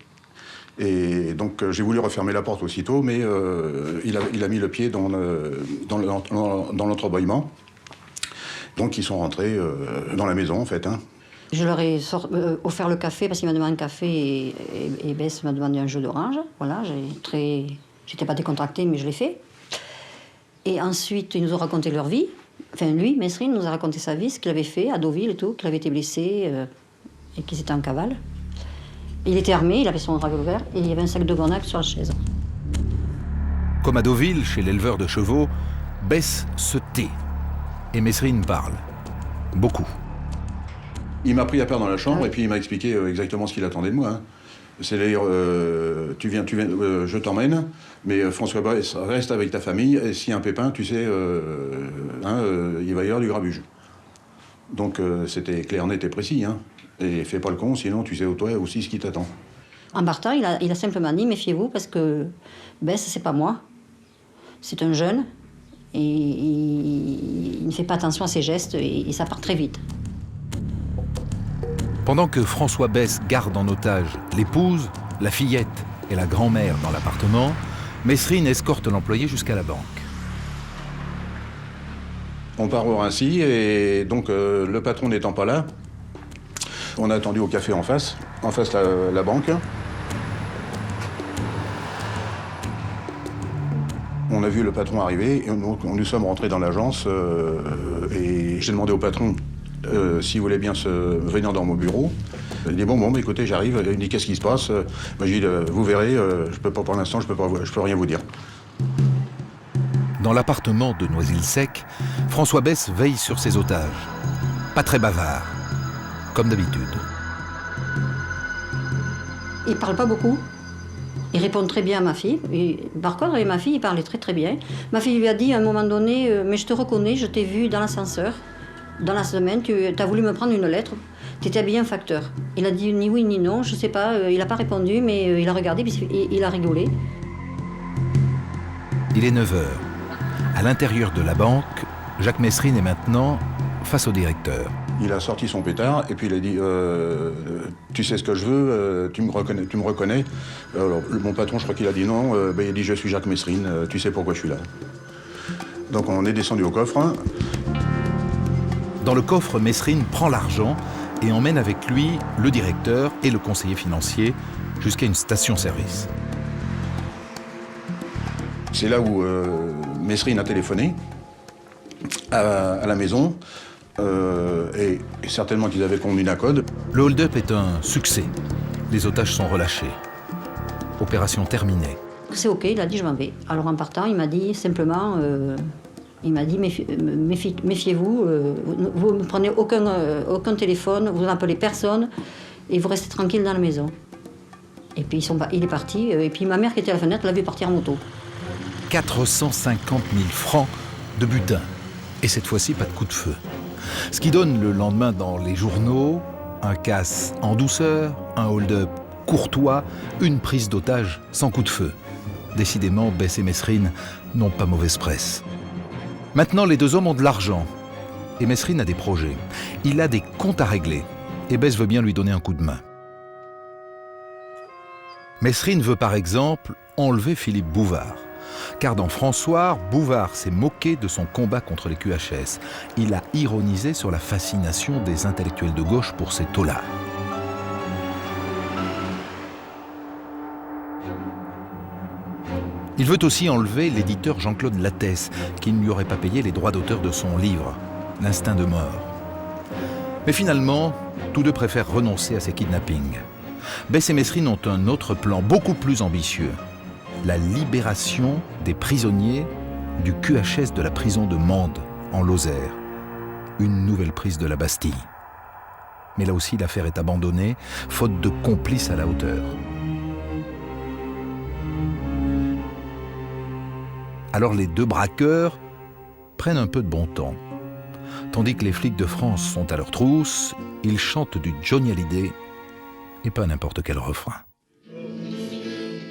Et donc, j'ai voulu refermer la porte aussitôt, mais il a mis le pied dans l'entrebâillement. Donc, ils sont rentrés dans la maison, en fait. Je leur ai offert le café parce qu'il m'a demandé un café et Bess m'a demandé un jus d'orange. Voilà, j'étais pas décontractée, mais je l'ai fait. Et ensuite, ils nous ont raconté leur vie. Enfin, lui, Mesrine, nous a raconté sa vie, ce qu'il avait fait à Deauville et tout, qu'il avait été blessé et qu'ils étaient en cavale. Il était armé, il avait son revolver et il y avait un sac de grenades sur la chaise. Comme à Deauville, chez l'éleveur de chevaux, Bess se tait et Mesrine parle. Beaucoup. Il m'a pris à part dans la chambre et puis il m'a expliqué exactement ce qu'il attendait de moi. C'est-à-dire, tu viens, je t'emmène, mais François Bess reste avec ta famille et s'il y a un pépin, tu sais, il va y avoir du grabuge. Donc c'était clair, net et précis. Et fais pas le con, sinon tu sais toi aussi ce qui t'attend. En partant, il a simplement dit, méfiez-vous parce que Bess, c'est pas moi. C'est un jeune et il ne fait pas attention à ses gestes et ça part très vite. Pendant que François Bess garde en otage l'épouse, la fillette et la grand-mère dans l'appartement, Mesrine escorte l'employé jusqu'à la banque. On part au Rincy et donc le patron n'étant pas là, on a attendu au café en face la banque. On a vu le patron arriver et nous sommes rentrés dans l'agence et j'ai demandé au patron s'il voulait bien venir dans mon bureau. Il dit bon, écoutez, j'arrive. Il me dit qu'est-ce qui se passe? Moi, j'ai dit vous verrez, je peux pas pour l'instant, je peux rien vous dire. Dans l'appartement de Noisy-le-Sec, François Bess veille sur ses otages. Pas très bavard, comme d'habitude. Il parle pas beaucoup. Il répond très bien à ma fille. Et, par contre, avec ma fille, il parlait très très bien. Ma fille lui a dit à un moment donné mais je te reconnais, je t'ai vu dans l'ascenseur. Dans la semaine, tu as voulu me prendre une lettre, tu étais habillé un facteur. Il a dit ni oui ni non, je sais pas, il n'a pas répondu, mais il a regardé, puis il a rigolé. Il est 9h. À l'intérieur de la banque, Jacques Mesrine est maintenant face au directeur. Il a sorti son pétard et puis il a dit tu sais ce que je veux, tu me reconnais. Alors, mon patron, je crois qu'il a dit non, il a dit je suis Jacques Mesrine, tu sais pourquoi je suis là. Donc on est descendu au coffre. Dans le coffre, Mesrine prend l'argent et emmène avec lui le directeur et le conseiller financier jusqu'à une station-service. C'est là où Mesrine a téléphoné à la maison et certainement qu'ils avaient convenu d'un code. Le hold-up est un succès. Les otages sont relâchés. Opération terminée. C'est OK, il a dit je m'en vais. Alors en partant, il m'a dit simplement... Il m'a dit, méfiez-vous, vous ne prenez aucun téléphone, vous n'appelez personne et vous restez tranquille dans la maison. Et puis il est parti, et puis ma mère qui était à la fenêtre l'a vu partir en moto. 450 000 francs de butin. Et cette fois-ci, pas de coup de feu. Ce qui donne le lendemain dans les journaux un casse en douceur, un hold-up courtois, une prise d'otage sans coup de feu. Décidément, Bess et Mesrine n'ont pas mauvaise presse. Maintenant, les deux hommes ont de l'argent. Et Mesrine a des projets. Il a des comptes à régler. Et Bess veut bien lui donner un coup de main. Mesrine veut par exemple enlever Philippe Bouvard. Car dans François, Bouvard s'est moqué de son combat contre les QHS. Il a ironisé sur la fascination des intellectuels de gauche pour ces taulards. Il veut aussi enlever l'éditeur Jean-Claude Lattès, qui ne lui aurait pas payé les droits d'auteur de son livre, L'instinct de mort. Mais finalement, tous deux préfèrent renoncer à ces kidnappings. Bess et Mesrine ont un autre plan, beaucoup plus ambitieux. La libération des prisonniers du QHS de la prison de Mende, en Lozère. Une nouvelle prise de la Bastille. Mais là aussi, l'affaire est abandonnée, faute de complices à la hauteur. Alors les deux braqueurs prennent un peu de bon temps. Tandis que les flics de France sont à leur trousse, ils chantent du Johnny Hallyday et pas n'importe quel refrain.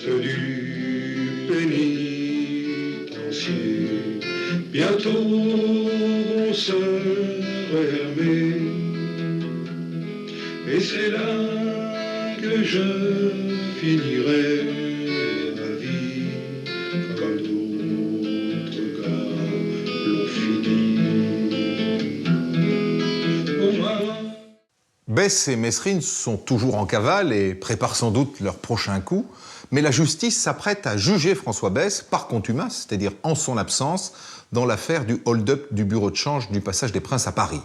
Du pénitencier, bientôt on se remet, et c'est là que je finirai ma vie comme d'autres gars l'ont fini. Bess et Mesrine sont toujours en cavale et préparent sans doute leur prochain coup, mais la justice s'apprête à juger François Bess par contumace, c'est-à-dire en son absence, dans l'affaire du hold-up du bureau de change du Passage des Princes à Paris.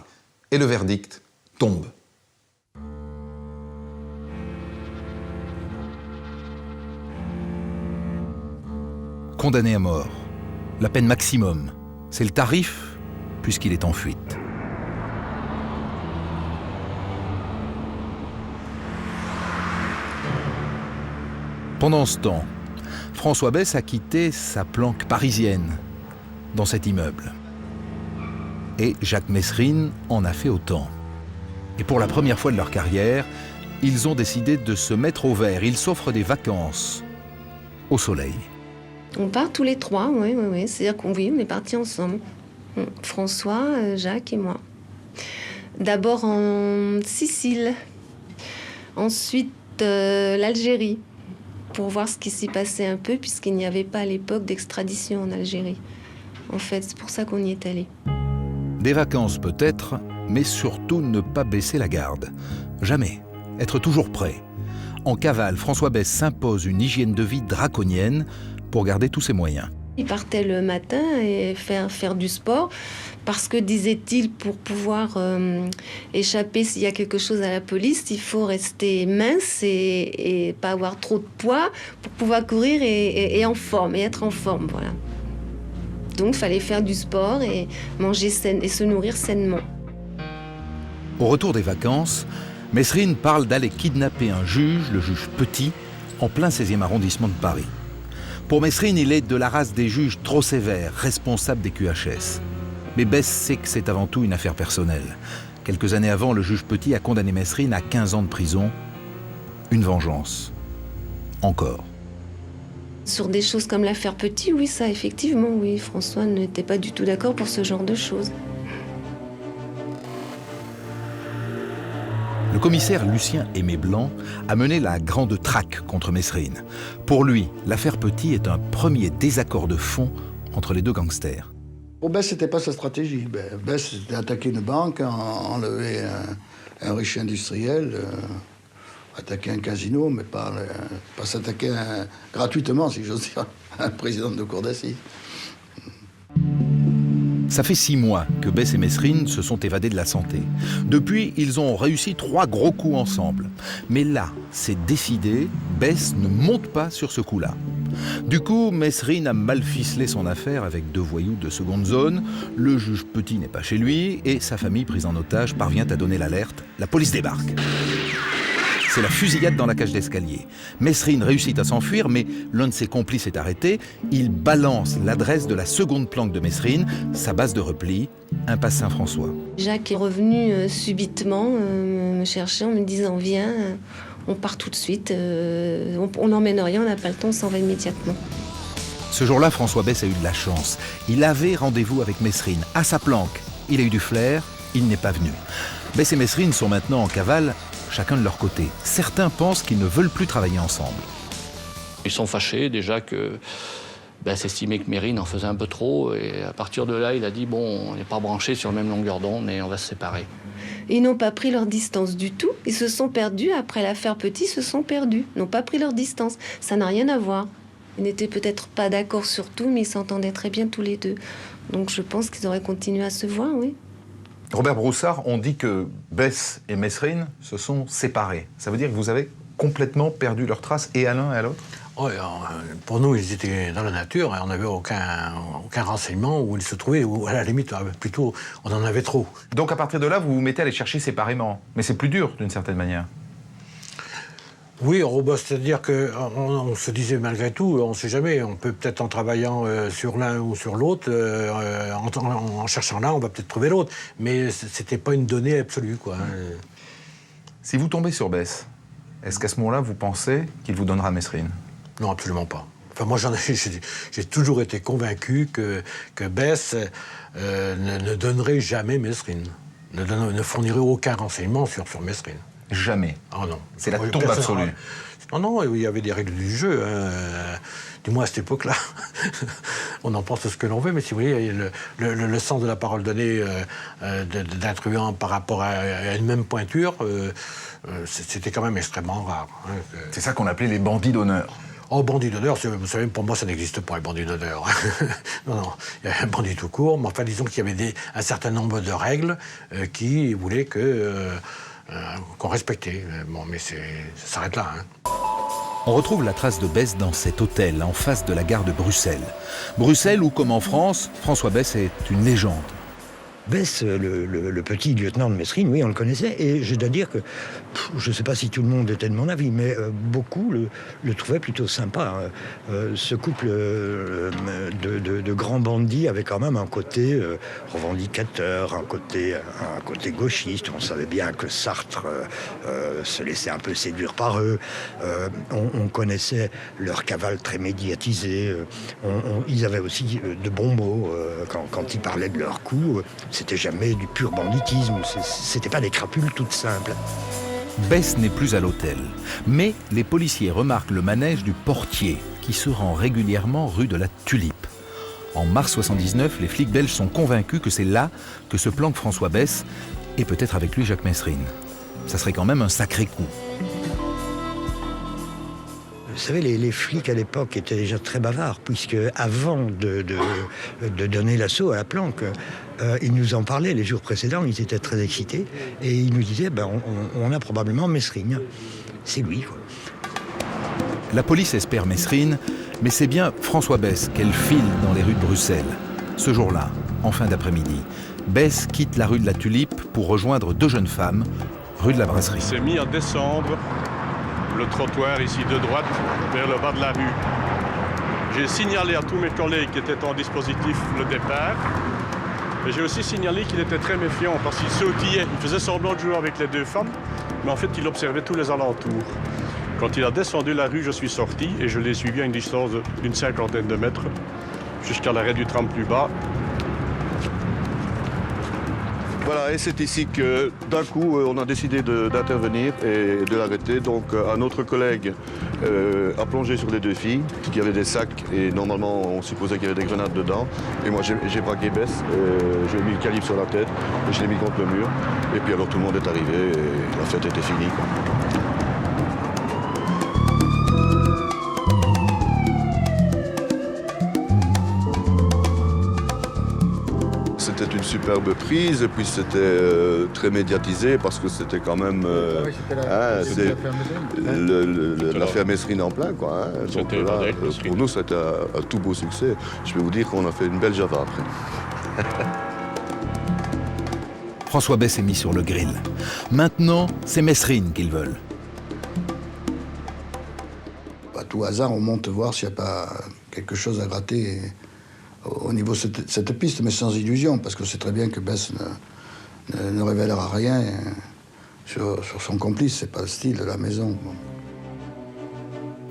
Et le verdict tombe. Condamné à mort. La peine maximum. C'est le tarif, puisqu'il est en fuite. Pendant ce temps, François Bess a quitté sa planque parisienne dans cet immeuble. Et Jacques Mesrine en a fait autant. Et pour la première fois de leur carrière, ils ont décidé de se mettre au vert. Ils s'offrent des vacances au soleil. On part tous les trois, oui. C'est-à-dire qu'on est partis ensemble. François, Jacques et moi. D'abord en Sicile, ensuite l'Algérie, pour voir ce qui s'y passait un peu, puisqu'il n'y avait pas à l'époque d'extradition en Algérie. En fait, c'est pour ça qu'on y est allé. Des vacances peut-être, mais surtout ne pas baisser la garde. Jamais. Être toujours prêt. En cavale, François Bess s'impose une hygiène de vie draconienne pour garder tous ses moyens. Il partait le matin et faire du sport parce que, disait-il, pour pouvoir échapper s'il y a quelque chose à la police, il faut rester mince et pas avoir trop de poids pour pouvoir courir et en forme, et être en forme, voilà. Donc il fallait faire du sport et manger sain et se nourrir sainement. Au retour des vacances, Mesrine parle d'aller kidnapper un juge, le juge Petit, en plein 16e arrondissement de Paris. Pour Mesrine, il est de la race des juges trop sévères, responsables des QHS. Mais Bess sait que c'est avant tout une affaire personnelle. Quelques années avant, le juge Petit a condamné Mesrine à 15 ans de prison. Une vengeance. Encore. Sur des choses comme l'affaire Petit, oui, ça, effectivement, oui. François n'était pas du tout d'accord pour ce genre de choses. Le commissaire Lucien Aimé Blanc a mené la grande traque contre Mesrine. Pour lui, l'affaire Petit est un premier désaccord de fond entre les deux gangsters. Pour Bess, c'était pas sa stratégie. Bess, c'était attaquer une banque, enlever un riche industriel, attaquer un casino, mais pas s'attaquer gratuitement, si j'ose dire, à un président de cour d'assises. Ça fait 6 mois que Bess et Mesrine se sont évadés de la santé. Depuis, ils ont réussi 3 gros coups ensemble. Mais là, c'est décidé, Bess ne monte pas sur ce coup-là. Du coup, Mesrine a mal ficelé son affaire avec 2 voyous de seconde zone. Le juge Petit n'est pas chez lui et sa famille prise en otage parvient à donner l'alerte. La police débarque. C'est la fusillade dans la cage d'escalier. Mesrine réussit à s'enfuir, mais l'un de ses complices est arrêté. Il balance l'adresse de la seconde planque de Mesrine, sa base de repli, impasse Saint-François. Jacques est revenu subitement me chercher en me disant « Viens, on part tout de suite, on n'emmène rien, on n'a pas le temps, on s'en va immédiatement ». Ce jour-là, François Besse a eu de la chance. Il avait rendez-vous avec Mesrine, à sa planque. Il a eu du flair, il n'est pas venu. Besse et Mesrine sont maintenant en cavale, chacun de leur côté. Certains pensent qu'ils ne veulent plus travailler ensemble. Ils sont fâchés déjà que Besse estimait que Mérine en faisait un peu trop. Et à partir de là, il a dit, bon, on n'est pas branchés sur la même longueur d'onde, mais on va se séparer. Ils n'ont pas pris leur distance du tout. Ils se sont perdus, après l'affaire Petit, ils se sont perdus. Ils n'ont pas pris leur distance. Ça n'a rien à voir. Ils n'étaient peut-être pas d'accord sur tout, mais ils s'entendaient très bien tous les deux. Donc je pense qu'ils auraient continué à se voir, oui. Robert Broussard, on dit que Besse et Mesrine se sont séparés. Ça veut dire que vous avez complètement perdu leurs traces, et à l'un et à l'autre? Oui, pour nous, ils étaient dans la nature et on n'avait aucun renseignement où ils se trouvaient, ou à la limite, plutôt, on en avait trop. Donc à partir de là, vous vous mettez à les chercher séparément. Mais c'est plus dur, d'une certaine manière. Oui, c'est-à-dire qu'on se disait malgré tout, on ne sait jamais, on peut peut-être en travaillant sur l'un ou sur l'autre, en cherchant l'un, on va peut-être trouver l'autre. Mais ce n'était pas une donnée absolue, quoi. Si vous tombez sur Besse, est-ce qu'à ce moment-là, vous pensez qu'il vous donnera Mesrine? Non, absolument pas. Enfin, moi, j'ai toujours été convaincu que Besse ne donnerait jamais Mesrine, ne fournirait aucun renseignement sur Mesrine. Jamais. Ah non. C'est la tombe absolue. Non, il y avait des règles du jeu, du moins à cette époque-là. On en pense ce que l'on veut, mais si vous voyez, le sens de la parole donnée d'un truand par rapport à une même pointure, c'était quand même extrêmement rare. C'est ça qu'on appelait les bandits d'honneur. Oh, bandit d'honneur, vous savez, pour moi, ça n'existe pas, les bandits d'honneur. Non, il y a un bandit tout court, mais enfin, disons qu'il y avait un certain nombre de règles qui voulaient qu'on respectait. Bon, mais ça s'arrête là. On retrouve la trace de Besse dans cet hôtel, en face de la gare de Bruxelles. Bruxelles où, comme en France, François Besse est une légende. Besse, le petit lieutenant de Mesrine, oui, on le connaissait. Et je dois dire que, je ne sais pas si tout le monde était de mon avis, mais beaucoup le trouvaient plutôt sympa. Ce couple de grands bandits avait quand même un côté revendicateur, un côté gauchiste. On savait bien que Sartre se laissait un peu séduire par eux. On connaissait leur cavale très médiatisée. Ils avaient aussi de bons mots quand ils parlaient de leurs coups. C'était jamais du pur banditisme, c'était pas des crapules toutes simples. Besse n'est plus à l'hôtel, mais les policiers remarquent le manège du portier qui se rend régulièrement rue de la Tulipe. En mars 79, les flics belges sont convaincus que c'est là que se planque François Besse et peut-être avec lui Jacques Mesrine. Ça serait quand même un sacré coup. Vous savez, les flics à l'époque étaient déjà très bavards, puisque avant de donner l'assaut à la planque, ils nous en parlaient les jours précédents, ils étaient très excités, et ils nous disaient, on a probablement Mesrine. C'est lui, quoi. La police espère Mesrine, mais c'est bien François Besse qu'elle file dans les rues de Bruxelles. Ce jour-là, en fin d'après-midi, Besse quitte la rue de la Tulipe pour rejoindre deux jeunes femmes, rue de la Brasserie. C'est mis en décembre. Le trottoir ici de droite vers le bas de la rue. J'ai signalé à tous mes collègues qui étaient en dispositif le départ. Et j'ai aussi signalé qu'il était très méfiant parce qu'il sautillait. Il faisait semblant de jouer avec les deux femmes, mais en fait il observait tous les alentours. Quand il a descendu la rue, je suis sorti et je l'ai suivi à une distance d'une 50aine de mètres jusqu'à l'arrêt du tram plus bas. Voilà, et c'est ici que d'un coup on a décidé d'intervenir et de l'arrêter. Donc un autre collègue a plongé sur les deux filles qui avaient des sacs et normalement on supposait qu'il y avait des grenades dedans. Et moi j'ai braqué Besse, j'ai mis le calibre sur la tête et je l'ai mis contre le mur. Et puis alors tout le monde est arrivé et la fête était finie, quoi. C'était une superbe prise et puis c'était très médiatisé parce que c'était quand même l'affaire Mesrine en plein, quoi. Donc là, pour nous, c'était un tout beau succès. Je vais vous dire qu'on a fait une belle java après. François Besse est mis sur le grill. Maintenant, c'est Mesrine qu'ils veulent. tout hasard, on monte voir s'il n'y a pas quelque chose à gratter au niveau de cette piste, mais sans illusion, parce que c'est très bien que Bess ne révélera rien sur son complice. C'est pas le style de la maison.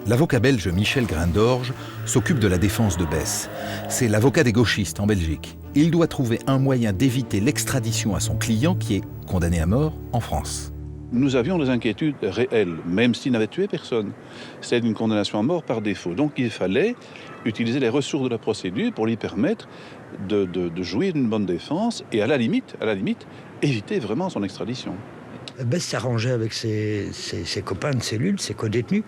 L'avocat belge Michel Grindorge s'occupe de la défense de Bess. C'est l'avocat des gauchistes en Belgique. Il doit trouver un moyen d'éviter l'extradition à son client qui est condamné à mort en France. Nous avions des inquiétudes réelles, même s'il n'avait tué personne. C'était une condamnation à mort par défaut. Donc il fallait utiliser les ressources de la procédure pour lui permettre de jouir d'une bonne défense et à la limite, éviter vraiment son extradition. Bess s'arrangeait avec ses copains de cellule, ses co-détenus,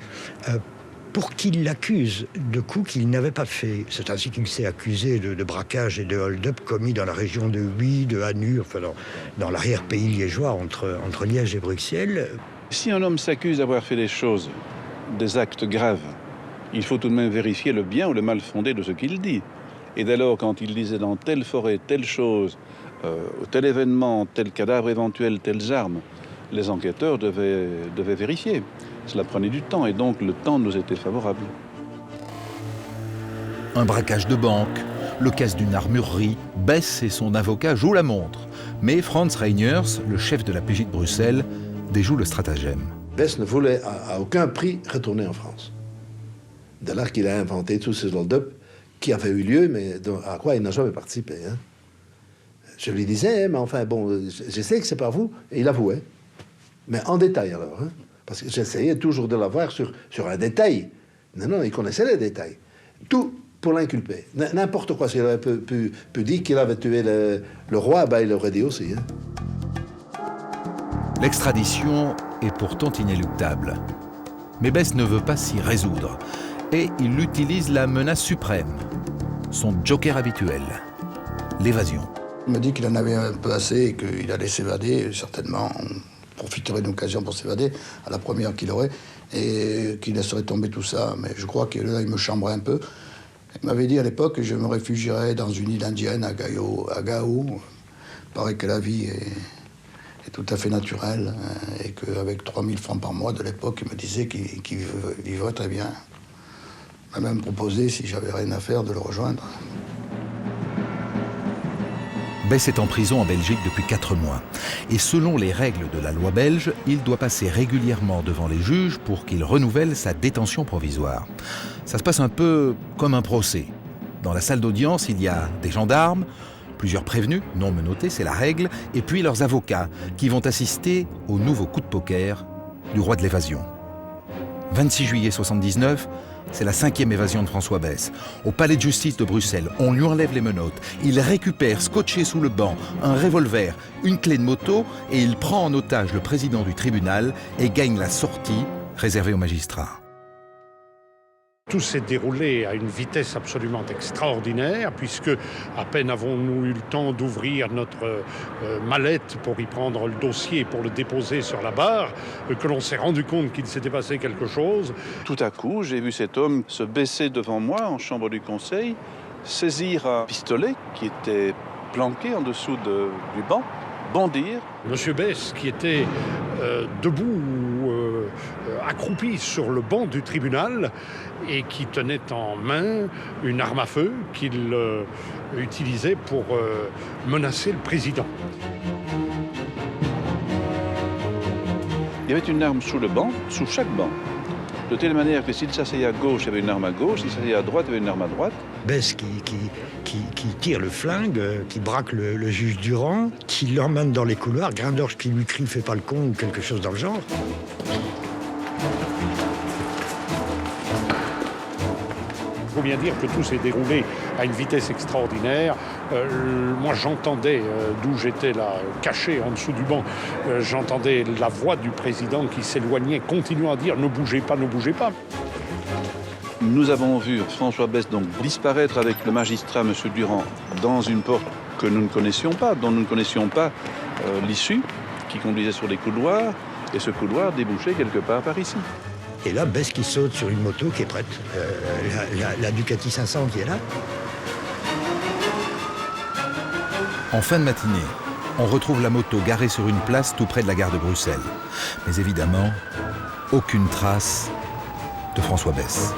pour qu'il l'accuse de coups qu'il n'avait pas fait. C'est ainsi qu'il s'est accusé de braquage et de hold-up commis dans la région de Huy, de Hannu, enfin dans l'arrière-pays liégeois entre Liège et Bruxelles. Si un homme s'accuse d'avoir fait des choses, des actes graves, il faut tout de même vérifier le bien ou le mal fondé de ce qu'il dit. Et dès lors, quand il disait dans telle forêt, telle chose, tel événement, tel cadavre éventuel, telles armes, les enquêteurs devaient vérifier. Cela prenait du temps et donc le temps nous était favorable. Un braquage de banque, le casse d'une armurerie, Bess et son avocat jouent la montre. Mais Franz Reiners, le chef de la PJ de Bruxelles, déjoue le stratagème. Bess ne voulait à aucun prix retourner en France. Dès lors qu'il a inventé tous ces hold-up qui avaient eu lieu, mais à quoi il n'a jamais participé. Hein. Je lui disais, mais enfin, bon, je sais que c'est pas vous, et il avouait. Mais en détail alors, hein, parce que j'essayais toujours de l'avoir sur un détail. Non, il connaissait les détails. Tout pour l'inculper. N'importe quoi. S'il avait pu dire qu'il avait tué le roi, ben, il l'aurait dit aussi. Hein. L'extradition est pourtant inéluctable. Mais Bess ne veut pas s'y résoudre. Et il utilise la menace suprême, son joker habituel, l'évasion. Il m'a dit qu'il en avait un peu assez et qu'il allait s'évader, certainement. On profiterait d'une occasion pour s'évader à la première qu'il aurait et qu'il laisserait tomber tout ça. Mais je crois que là, il me chambrait un peu. Il m'avait dit à l'époque que je me réfugierais dans une île indienne à Gao. Il paraît que la vie est tout à fait naturelle et qu'avec 3000 francs par mois de l'époque, il me disait qu'il vivrait très bien. Il m'a même proposé, si j'avais rien à faire, de le rejoindre. Bess est en prison en Belgique depuis 4 mois. Et selon les règles de la loi belge, il doit passer régulièrement devant les juges pour qu'il renouvelle sa détention provisoire. Ça se passe un peu comme un procès. Dans la salle d'audience, il y a des gendarmes, plusieurs prévenus, non menottés, c'est la règle, et puis leurs avocats qui vont assister au nouveau coup de poker du roi de l'évasion. 26 juillet 1979, c'est la 5e évasion de François Bess. Au palais de justice de Bruxelles, on lui enlève les menottes. Il récupère, scotché sous le banc, un revolver, une clé de moto et il prend en otage le président du tribunal et gagne la sortie réservée aux magistrats. Tout s'est déroulé à une vitesse absolument extraordinaire, puisque à peine avons-nous eu le temps d'ouvrir notre mallette pour y prendre le dossier, pour le déposer sur la barre, que l'on s'est rendu compte qu'il s'était passé quelque chose. Tout à coup, j'ai vu cet homme se baisser devant moi en chambre du conseil, saisir un pistolet qui était planqué en dessous du banc, bondir. Monsieur Bess, qui était debout, accroupi sur le banc du tribunal et qui tenait en main une arme à feu qu'il utilisait pour menacer le président. Il y avait une arme sous le banc, sous chaque banc. De telle manière que s'il s'asseyait à gauche, il y avait une arme à gauche, s'il s'asseyait à droite, il y avait une arme à droite. Bess qui tire le flingue, qui braque le juge Durand, qui l'emmène dans les couloirs, Grindorge qui lui crie « fais pas le con » ou quelque chose dans le genre. Il faut bien dire que tout s'est déroulé à une vitesse extraordinaire. Moi, j'entendais, d'où j'étais là, caché en dessous du banc, j'entendais la voix du président qui s'éloignait, continuant à dire « ne bougez pas, ne bougez pas ». Nous avons vu François Bess donc disparaître avec le magistrat, M. Durand, dans une porte que nous ne connaissions pas, dont nous ne connaissions pas l'issue, qui conduisait sur les couloirs, et ce couloir débouchait quelque part par ici. Et là, Bess qui saute sur une moto qui est prête, la Ducati 500 qui est là. En fin de matinée, on retrouve la moto garée sur une place tout près de la gare de Bruxelles. Mais évidemment, aucune trace de François Bess.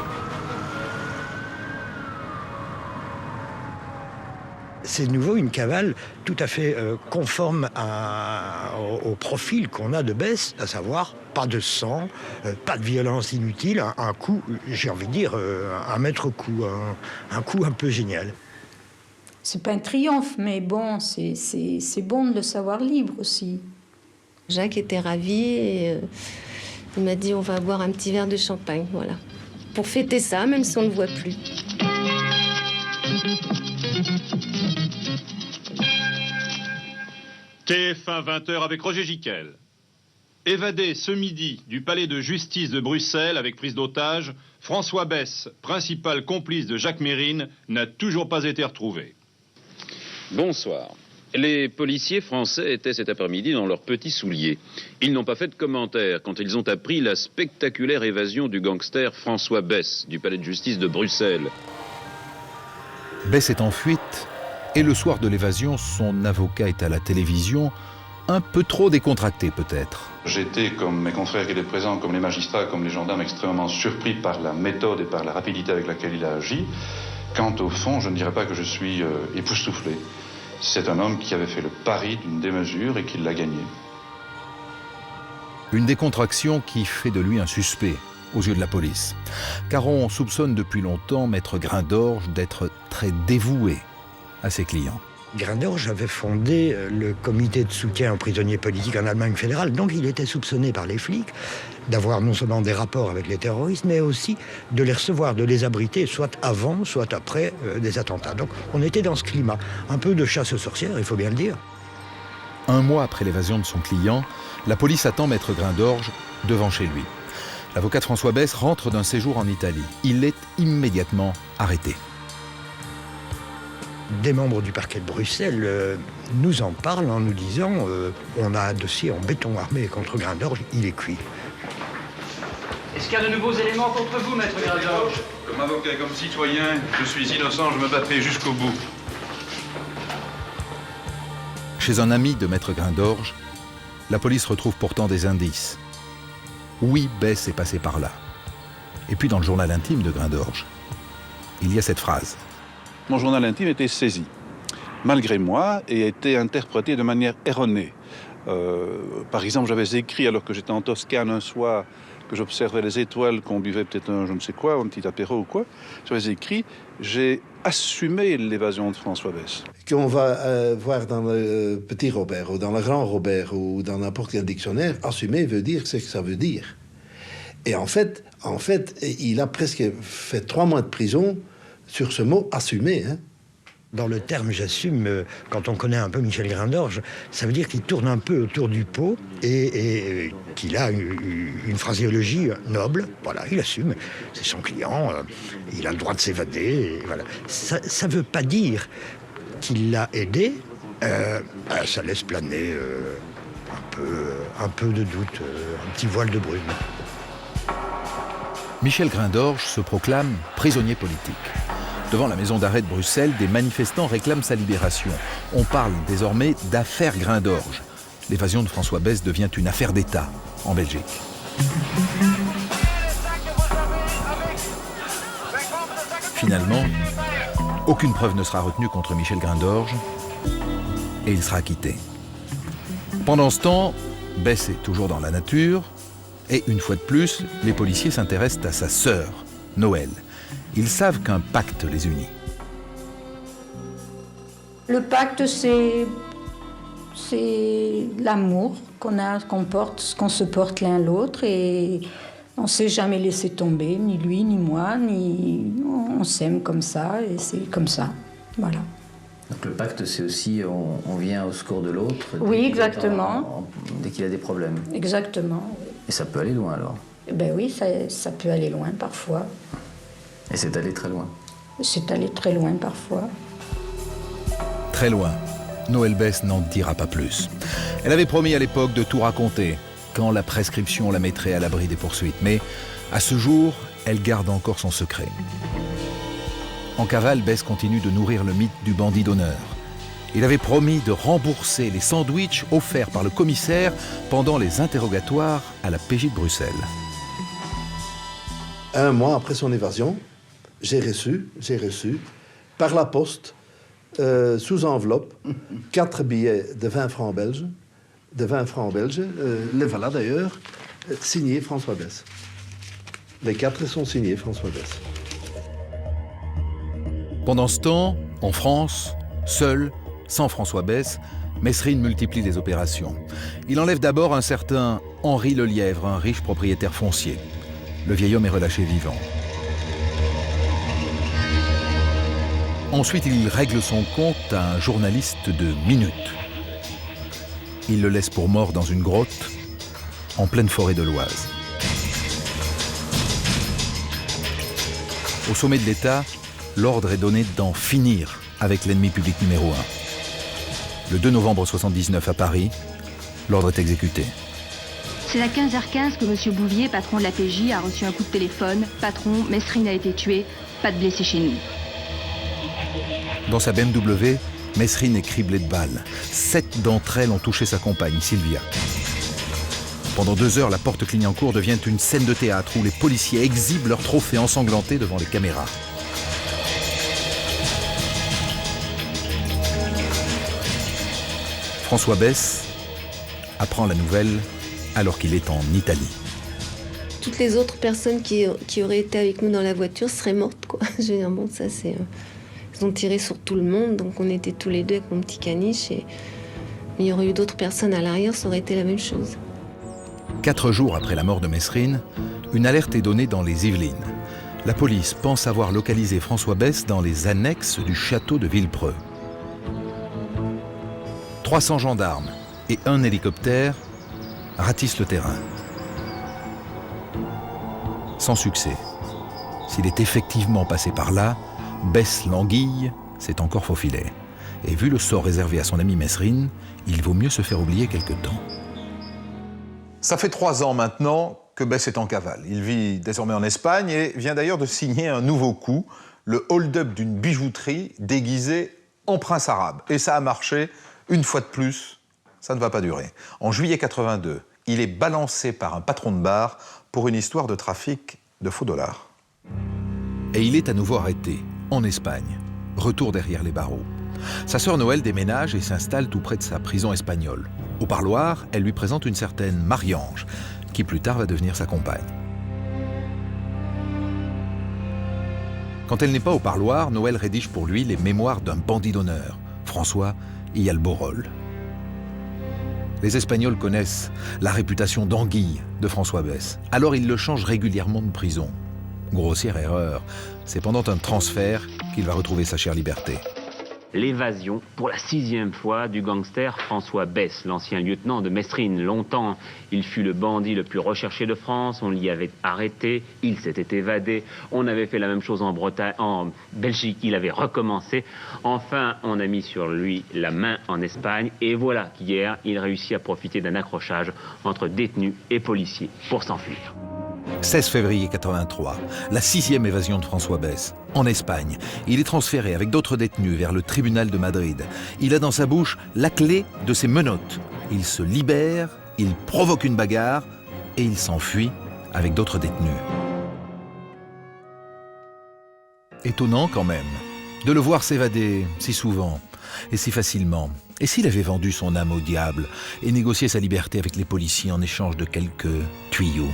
C'est de nouveau une cavale tout à fait conforme au profil qu'on a de Bess, à savoir pas de sang, pas de violence inutile, un coup, j'ai envie de dire, un maître coup, un coup un peu génial. C'est pas un triomphe, mais bon, c'est bon de le savoir libre aussi. Jacques était ravi et il m'a dit on va boire un petit verre de champagne, voilà. Pour fêter ça, même si on ne le voit plus. TF1 20h avec Roger Giquel. Évadé ce midi du palais de justice de Bruxelles avec prise d'otage, François Besse, principal complice de Jacques Mérine, n'a toujours pas été retrouvé. Bonsoir. Les policiers français étaient cet après-midi dans leurs petits souliers. Ils n'ont pas fait de commentaires quand ils ont appris la spectaculaire évasion du gangster François Besse du palais de justice de Bruxelles. Besse est en fuite et le soir de l'évasion, son avocat est à la télévision, un peu trop décontracté peut-être. J'étais, comme mes confrères qui étaient présents, comme les magistrats, comme les gendarmes, extrêmement surpris par la méthode et par la rapidité avec laquelle il a agi. Quant au fond, je ne dirais pas que je suis époustouflé. C'est un homme qui avait fait le pari d'une démesure et qui l'a gagné. Une décontraction qui fait de lui un suspect aux yeux de la police. Car on soupçonne depuis longtemps Maître Grindorge d'être très dévoué à ses clients. Grindorge avait fondé le comité de soutien aux prisonniers politiques en Allemagne fédérale, donc il était soupçonné par les flics d'avoir non seulement des rapports avec les terroristes, mais aussi de les recevoir, de les abriter, soit avant, soit après des attentats. Donc on était dans ce climat, un peu de chasse aux sorcières, il faut bien le dire. Un mois après l'évasion de son client, la police attend Maître Grindorge devant chez lui. L'avocat de François Besse rentre d'un séjour en Italie. Il est immédiatement arrêté. Des membres du parquet de Bruxelles nous en parlent en nous disant on a un dossier en béton armé contre Grindorge, il est cuit. Est-ce qu'il y a de nouveaux éléments contre vous, Maître Grindorge? Comme avocat et comme citoyen, je suis innocent, je me battrai jusqu'au bout. Chez un ami de Maître Grindorge, la police retrouve pourtant des indices. Oui, Besse est passé par là. Et puis dans le journal intime de Grindorge, il y a cette phrase. Mon journal intime était saisi, malgré moi, et a été interprété de manière erronée. Par exemple, j'avais écrit, alors que j'étais en Toscane un soir, que j'observais les étoiles, qu'on buvait peut-être un je ne sais quoi, un petit apéro ou quoi, j'avais écrit « J'ai assumé l'évasion de François Besse ». Qu'on va voir dans le petit Robert, ou dans le grand Robert, ou dans n'importe quel dictionnaire, assumer veut dire ce que ça veut dire. Et en fait, il a presque fait 3 mois de prison sur ce mot « assumer ». Dans le terme « j'assume », quand on connaît un peu Michel Grindorge, ça veut dire qu'il tourne un peu autour du pot et qu'il a une phraséologie noble. Voilà, il assume, c'est son client, il a le droit de s'évader. Voilà. Ça ne veut pas dire qu'il l'a aidé, ça laisse planer un peu de doute, un petit voile de brume. Michel Grindorge se proclame prisonnier politique. Devant la maison d'arrêt de Bruxelles, des manifestants réclament sa libération. On parle désormais d'affaire Grindorge. L'évasion de François Besse devient une affaire d'État en Belgique. Finalement, aucune preuve ne sera retenue contre Michel Grindorge et il sera acquitté. Pendant ce temps, Besse est toujours dans la nature et une fois de plus, les policiers s'intéressent à sa sœur, Noël. Ils savent qu'un pacte les unit. Le pacte, c'est l'amour qu'on se porte l'un l'autre, et on ne s'est jamais laissé tomber, ni lui, ni moi, on s'aime comme ça, et c'est comme ça, voilà. Donc le pacte, c'est aussi on vient au secours de l'autre. Oui, exactement. Dès qu'il a des problèmes. Exactement. Et ça peut aller loin alors? Ben oui, ça peut aller loin parfois. Et c'est allé très loin? C'est allé très loin parfois. Très loin. Noël Besse n'en dira pas plus. Elle avait promis à l'époque de tout raconter, quand la prescription la mettrait à l'abri des poursuites. Mais à ce jour, elle garde encore son secret. En cavale, Besse continue de nourrir le mythe du bandit d'honneur. Il avait promis de rembourser les sandwichs offerts par le commissaire pendant les interrogatoires à la PJ de Bruxelles. 1 mois après son évasion, j'ai reçu par la poste sous enveloppe, 4 billets de 20 francs belges, les voilà d'ailleurs, signés François Besse. Les 4 sont signés François Besse. Pendant ce temps, en France, seul, sans François Besse, Mesrine multiplie les opérations. Il enlève d'abord un certain Henri Lelièvre, un riche propriétaire foncier. Le vieil homme est relâché vivant. Ensuite, il règle son compte à un journaliste de Minute. Il le laisse pour mort dans une grotte, en pleine forêt de l'Oise. Au sommet de l'État, l'ordre est donné d'en finir avec l'ennemi public numéro 1. Le 2 novembre 1979 à Paris, l'ordre est exécuté. C'est à 15h15 que M. Bouvier, patron de la PJ, a reçu un coup de téléphone. Patron, Mesrine a été tué, pas de blessés chez nous. Dans sa BMW, Mesrine est criblée de balles. 7 d'entre elles ont touché sa compagne, Sylvia. Pendant 2 heures, la porte Clignancourt devient une scène de théâtre où les policiers exhibent leurs trophées ensanglantés devant les caméras. François Besse apprend la nouvelle alors qu'il est en Italie. Toutes les autres personnes qui auraient été avec nous dans la voiture seraient mortes, quoi. Je veux dire, bon, ça c'est... Ils ont tiré sur tout le monde, donc on était tous les deux avec mon petit caniche. Et il y aurait eu d'autres personnes à l'arrière, ça aurait été la même chose. 4 jours après la mort de Mesrine, une alerte est donnée dans les Yvelines. La police pense avoir localisé François Besse dans les annexes du château de Villepreux. 300 gendarmes et un hélicoptère ratissent le terrain. Sans succès. S'il est effectivement passé par là, Besse l'anguille s'est encore faufilé. Et vu le sort réservé à son ami Mesrine, il vaut mieux se faire oublier quelque temps. Ça fait 3 ans maintenant que Besse est en cavale. Il vit désormais en Espagne et vient d'ailleurs de signer un nouveau coup, le hold-up d'une bijouterie déguisée en prince arabe. Et ça a marché. Une fois de plus, ça ne va pas durer. En juillet 82, il est balancé par un patron de bar pour une histoire de trafic de faux dollars. Et il est à nouveau arrêté, en Espagne. Retour derrière les barreaux. Sa sœur Noël déménage et s'installe tout près de sa prison espagnole. Au parloir, elle lui présente une certaine Marie-Ange, qui plus tard va devenir sa compagne. Quand elle n'est pas au parloir, Noël rédige pour lui les mémoires d'un bandit d'honneur. François y a le beau rôle. Les Espagnols connaissent la réputation d'anguille de François Besse. Alors ils le changent régulièrement de prison. Grossière erreur. C'est pendant un transfert qu'il va retrouver sa chère liberté. L'évasion, pour la 6e fois, du gangster François Besse, l'ancien lieutenant de Mesrine. Longtemps, il fut le bandit le plus recherché de France. On l'y avait arrêté, il s'était évadé. On avait fait la même chose en Bretagne, en Belgique, il avait recommencé. Enfin, on a mis sur lui la main en Espagne. Et voilà qu'hier, il réussit à profiter d'un accrochage entre détenus et policiers pour s'enfuir. 16 février 83, la 6e évasion de François Besse. En Espagne, il est transféré avec d'autres détenus vers le tribunal de Madrid. Il a dans sa bouche la clé de ses menottes. Il se libère, il provoque une bagarre et il s'enfuit avec d'autres détenus. Étonnant quand même de le voir s'évader si souvent et si facilement. Et s'il avait vendu son âme au diable et négocié sa liberté avec les policiers en échange de quelques tuyaux?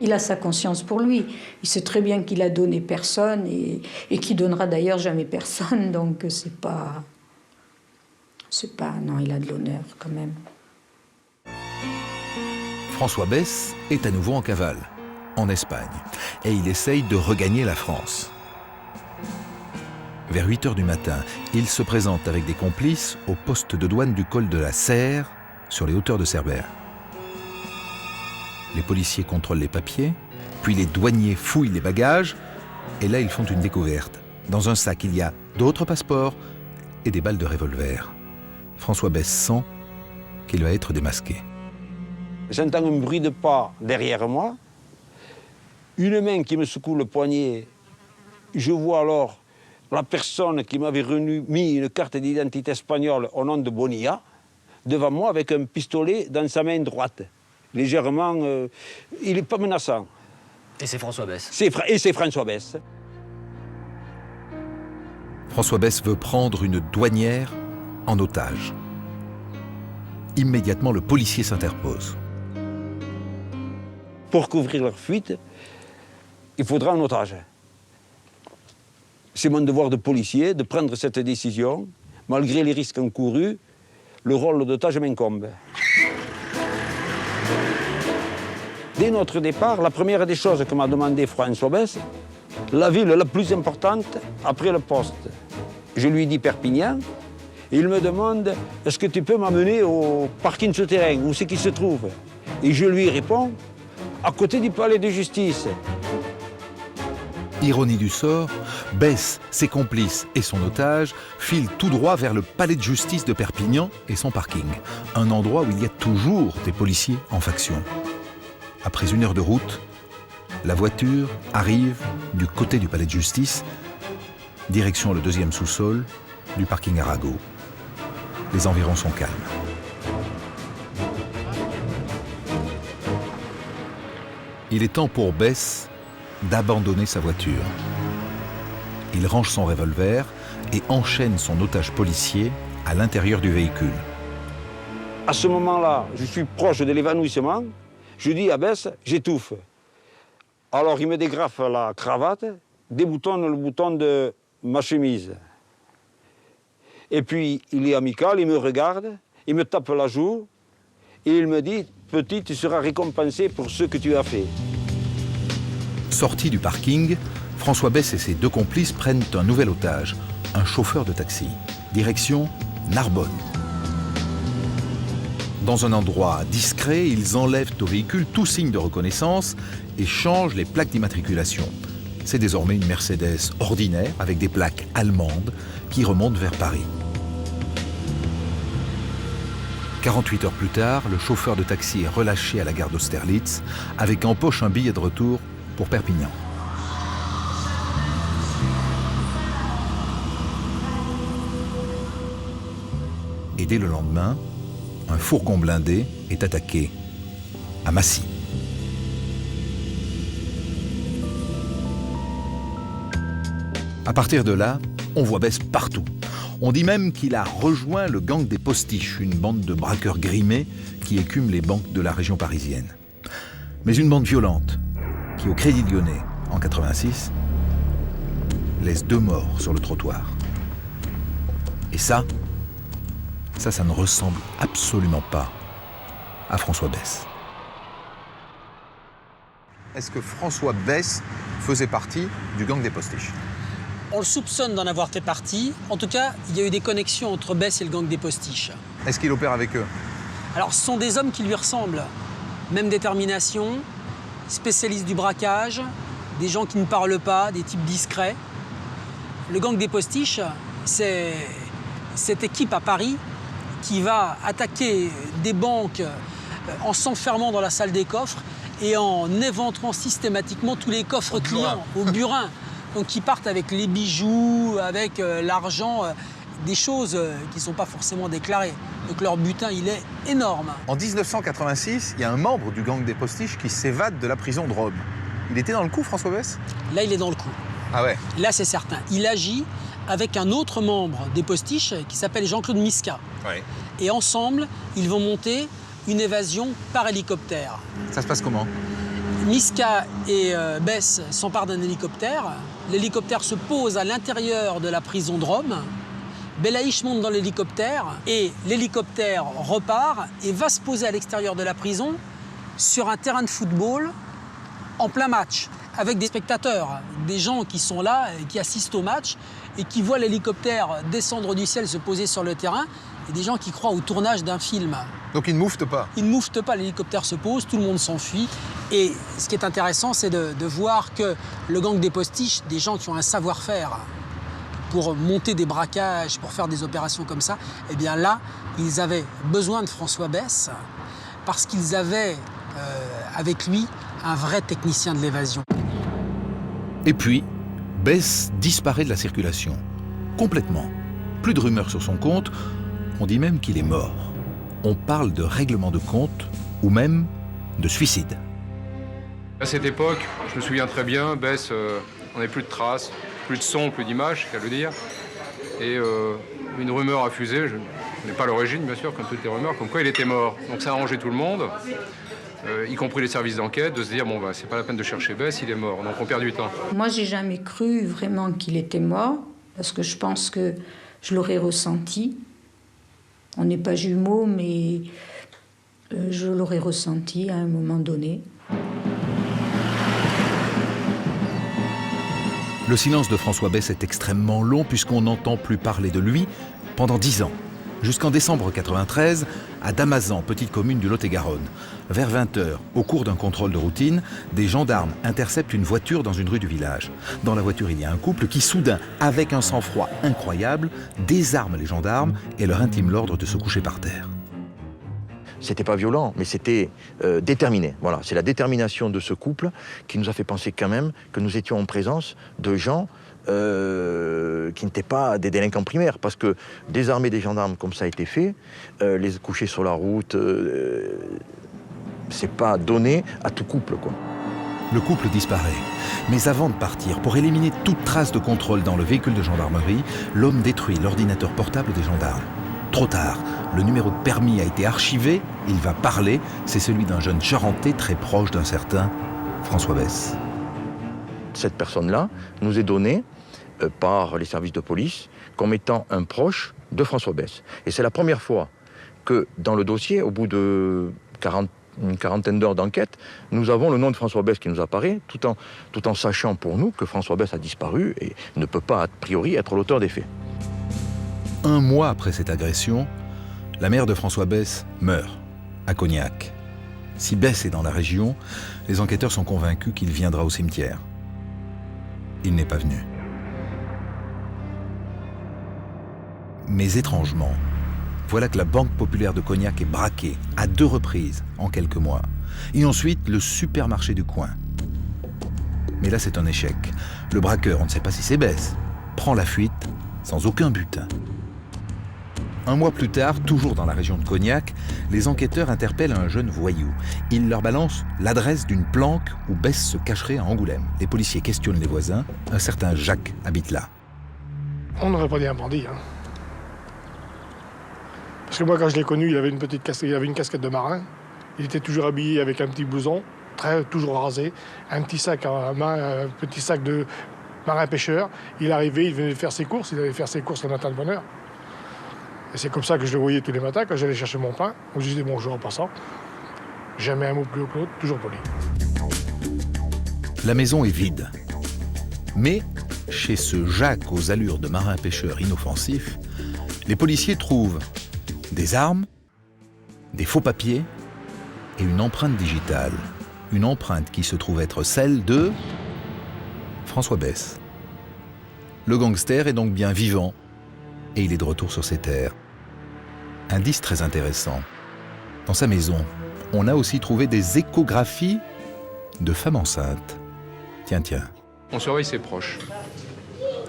Il a sa conscience pour lui. Il sait très bien qu'il a donné personne et qu'il donnera d'ailleurs jamais personne. Donc c'est pas... Non, il a de l'honneur quand même. François Besse est à nouveau en cavale, en Espagne. Et il essaye de regagner la France. Vers 8 h du matin, il se présente avec des complices au poste de douane du col de la Serre, sur les hauteurs de Cerbère. Les policiers contrôlent les papiers, puis les douaniers fouillent les bagages, et là ils font une découverte. Dans un sac, il y a d'autres passeports et des balles de revolver. François Besse sent qu'il va être démasqué. J'entends un bruit de pas derrière moi, une main qui me secoue le poignet. Je vois alors la personne qui m'avait remis une carte d'identité espagnole au nom de Bonilla, devant moi avec un pistolet dans sa main droite. Légèrement, il n'est pas menaçant. Et c'est François Besse. Et c'est François Besse. François Besse veut prendre une douanière en otage. Immédiatement, le policier s'interpose. Pour couvrir leur fuite, il faudra un otage. C'est mon devoir de policier de prendre cette décision. Malgré les risques encourus, le rôle d'otage m'incombe. Dès notre départ, la première des choses que m'a demandé François Besse, la ville la plus importante après le poste. Je lui dis Perpignan, et il me demande « Est-ce que tu peux m'amener au parking souterrain, où c'est qu'il se trouve ?» Et je lui réponds « À côté du palais de justice. » Ironie du sort, Besse, ses complices et son otage filent tout droit vers le palais de justice de Perpignan et son parking, un endroit où il y a toujours des policiers en faction. Après 1 heure de route, la voiture arrive du côté du palais de justice, direction le 2e sous-sol du parking Arago. Les environs sont calmes. Il est temps pour Besse d'abandonner sa voiture. Il range son revolver et enchaîne son otage policier à l'intérieur du véhicule. À ce moment-là, je suis proche de l'évanouissement. Je dis à Besse, j'étouffe. Alors il me dégrafe la cravate, déboutonne le bouton de ma chemise. Et puis il est amical, il me regarde, il me tape la joue et il me dit « Petit, tu seras récompensé pour ce que tu as fait. » Sorti du parking, François Besse et ses 2 complices prennent un nouvel otage, un chauffeur de taxi. Direction Narbonne. Dans un endroit discret, ils enlèvent au véhicule tout signe de reconnaissance et changent les plaques d'immatriculation. C'est désormais une Mercedes ordinaire avec des plaques allemandes qui remontent vers Paris. 48 heures plus tard, le chauffeur de taxi est relâché à la gare d'Austerlitz avec en poche un billet de retour pour Perpignan. Et dès le lendemain, un fourgon blindé est attaqué à Massy. À partir de là, on voit Besse partout. On dit même qu'il a rejoint le gang des Postiches, une bande de braqueurs grimés qui écument les banques de la région parisienne. Mais une bande violente qui, au Crédit Lyonnais, en 86, laisse 2 morts sur le trottoir. Et ça ne ressemble absolument pas à François Besse. Est-ce que François Besse faisait partie du gang des Postiches? On le soupçonne d'en avoir fait partie. En tout cas, il y a eu des connexions entre Besse et le gang des Postiches. Est-ce qu'il opère avec eux? Alors, ce sont des hommes qui lui ressemblent. Même détermination, spécialistes du braquage, des gens qui ne parlent pas, des types discrets. Le gang des Postiches, c'est cette équipe à Paris qui va attaquer des banques en s'enfermant dans la salle des coffres et en éventrant systématiquement tous les coffres clients au burin. Donc qui partent avec les bijoux, avec l'argent, des choses qui ne sont pas forcément déclarées. Donc leur butin, il est énorme. En 1986, il y a un membre du gang des Postiches qui s'évade de la prison de Rome. Il était dans le coup, François Besse? Là, il est dans le coup. Ah ouais? Là, c'est certain. Il agit avec un autre membre des Postiches qui s'appelle Jean-Claude Misca. Ouais. Et ensemble, ils vont monter une évasion par hélicoptère. Ça se passe comment? Misca et Besse s'emparent d'un hélicoptère. L'hélicoptère se pose à l'intérieur de la prison de Rome. Belaïch monte dans l'hélicoptère et l'hélicoptère repart et va se poser à l'extérieur de la prison sur un terrain de football en plein match avec des spectateurs, des gens qui sont là et qui assistent au match et qui voient l'hélicoptère descendre du ciel, se poser sur le terrain et des gens qui croient au tournage d'un film. Donc il ne moufte pas? Il ne moufte pas, l'hélicoptère se pose, tout le monde s'enfuit. Et ce qui est intéressant, c'est de voir que le gang des Postiches, des gens qui ont un savoir-faire pour monter des braquages, pour faire des opérations comme ça, eh bien là, ils avaient besoin de François Besse parce qu'ils avaient avec lui un vrai technicien de l'évasion. Et puis, Besse disparaît de la circulation. Complètement. Plus de rumeurs sur son compte. On dit même qu'il est mort. On parle de règlement de compte ou même de suicide. À cette époque, je me souviens très bien, Besse, on n'avait plus de traces, plus de son, plus d'images, qu'à le dire. Et une rumeur a fusé, je n'ai pas l'origine bien sûr, comme toutes les rumeurs, comme quoi il était mort. Donc ça a arrangé tout le monde, y compris les services d'enquête, de se dire bon bah c'est pas la peine de chercher Bess, il est mort, donc on perd du temps. Moi j'ai jamais cru vraiment qu'il était mort, parce que je pense que je l'aurais ressenti. On n'est pas jumeaux, mais je l'aurais ressenti à un moment donné. Le silence de François Bess est extrêmement long puisqu'on n'entend plus parler de lui pendant 10 ans. Jusqu'en décembre 1993, à Damazan, petite commune du Lot-et-Garonne. Vers 20h, au cours d'un contrôle de routine, des gendarmes interceptent une voiture dans une rue du village. Dans la voiture, il y a un couple qui, soudain, avec un sang-froid incroyable, désarme les gendarmes et leur intime l'ordre de se coucher par terre. C'était pas violent, mais c'était déterminé. Voilà, c'est la détermination de ce couple qui nous a fait penser quand même que nous étions en présence de gens qui n'étaient pas des délinquants primaires, parce que désarmer des gendarmes comme ça a été fait, les coucher sur la route, c'est pas donné à tout couple, quoi. Le couple disparaît. Mais avant de partir, pour éliminer toute trace de contrôle dans le véhicule de gendarmerie, l'homme détruit l'ordinateur portable des gendarmes. Trop tard, le numéro de permis a été archivé, il va parler, c'est celui d'un jeune Charentais très proche d'un certain François Bess. Cette personne-là nous est donnée par les services de police comme étant un proche de François Bess. Et c'est la première fois que dans le dossier, au bout de une quarantaine d'heures d'enquête, nous avons le nom de François Bess qui nous apparaît, tout en sachant pour nous que François Bess a disparu et ne peut pas, a priori, être l'auteur des faits. 1 mois après cette agression, la mère de François Bess meurt, à Cognac. Si Bess est dans la région, les enquêteurs sont convaincus qu'il viendra au cimetière. Il n'est pas venu. Mais étrangement, voilà que la Banque populaire de Cognac est braquée à 2 reprises en quelques mois. Et ensuite, le supermarché du coin. Mais là, c'est un échec. Le braqueur, on ne sait pas si c'est Bess, prend la fuite sans aucun butin. 1 mois plus tard, toujours dans la région de Cognac, les enquêteurs interpellent un jeune voyou. Ils leur balancent l'adresse d'une planque où Bess se cacherait à Angoulême. Les policiers questionnent les voisins. Un certain Jacques habite là. On n'aurait pas dit un bandit. Hein. Parce que moi, quand je l'ai connu, il avait une casquette de marin. Il était toujours habillé avec un petit blouson, toujours rasé, un petit sac à main, un petit sac de marin-pêcheur. Il arrivait, il venait faire ses courses. Il allait faire ses courses le matin de bonne heure. Et c'est comme ça que je le voyais tous les matins quand j'allais chercher mon pain. On se disait bonjour en passant. Jamais un mot plus haut que l'autre, toujours poli. La maison est vide. Mais chez ce Jacques aux allures de marin-pêcheur inoffensif, les policiers trouvent des armes, des faux papiers et une empreinte digitale. Une empreinte qui se trouve être celle de François Bess. Le gangster est donc bien vivant et il est de retour sur ses terres. Indice très intéressant. Dans sa maison, on a aussi trouvé des échographies de femmes enceintes. Tiens. On surveille ses proches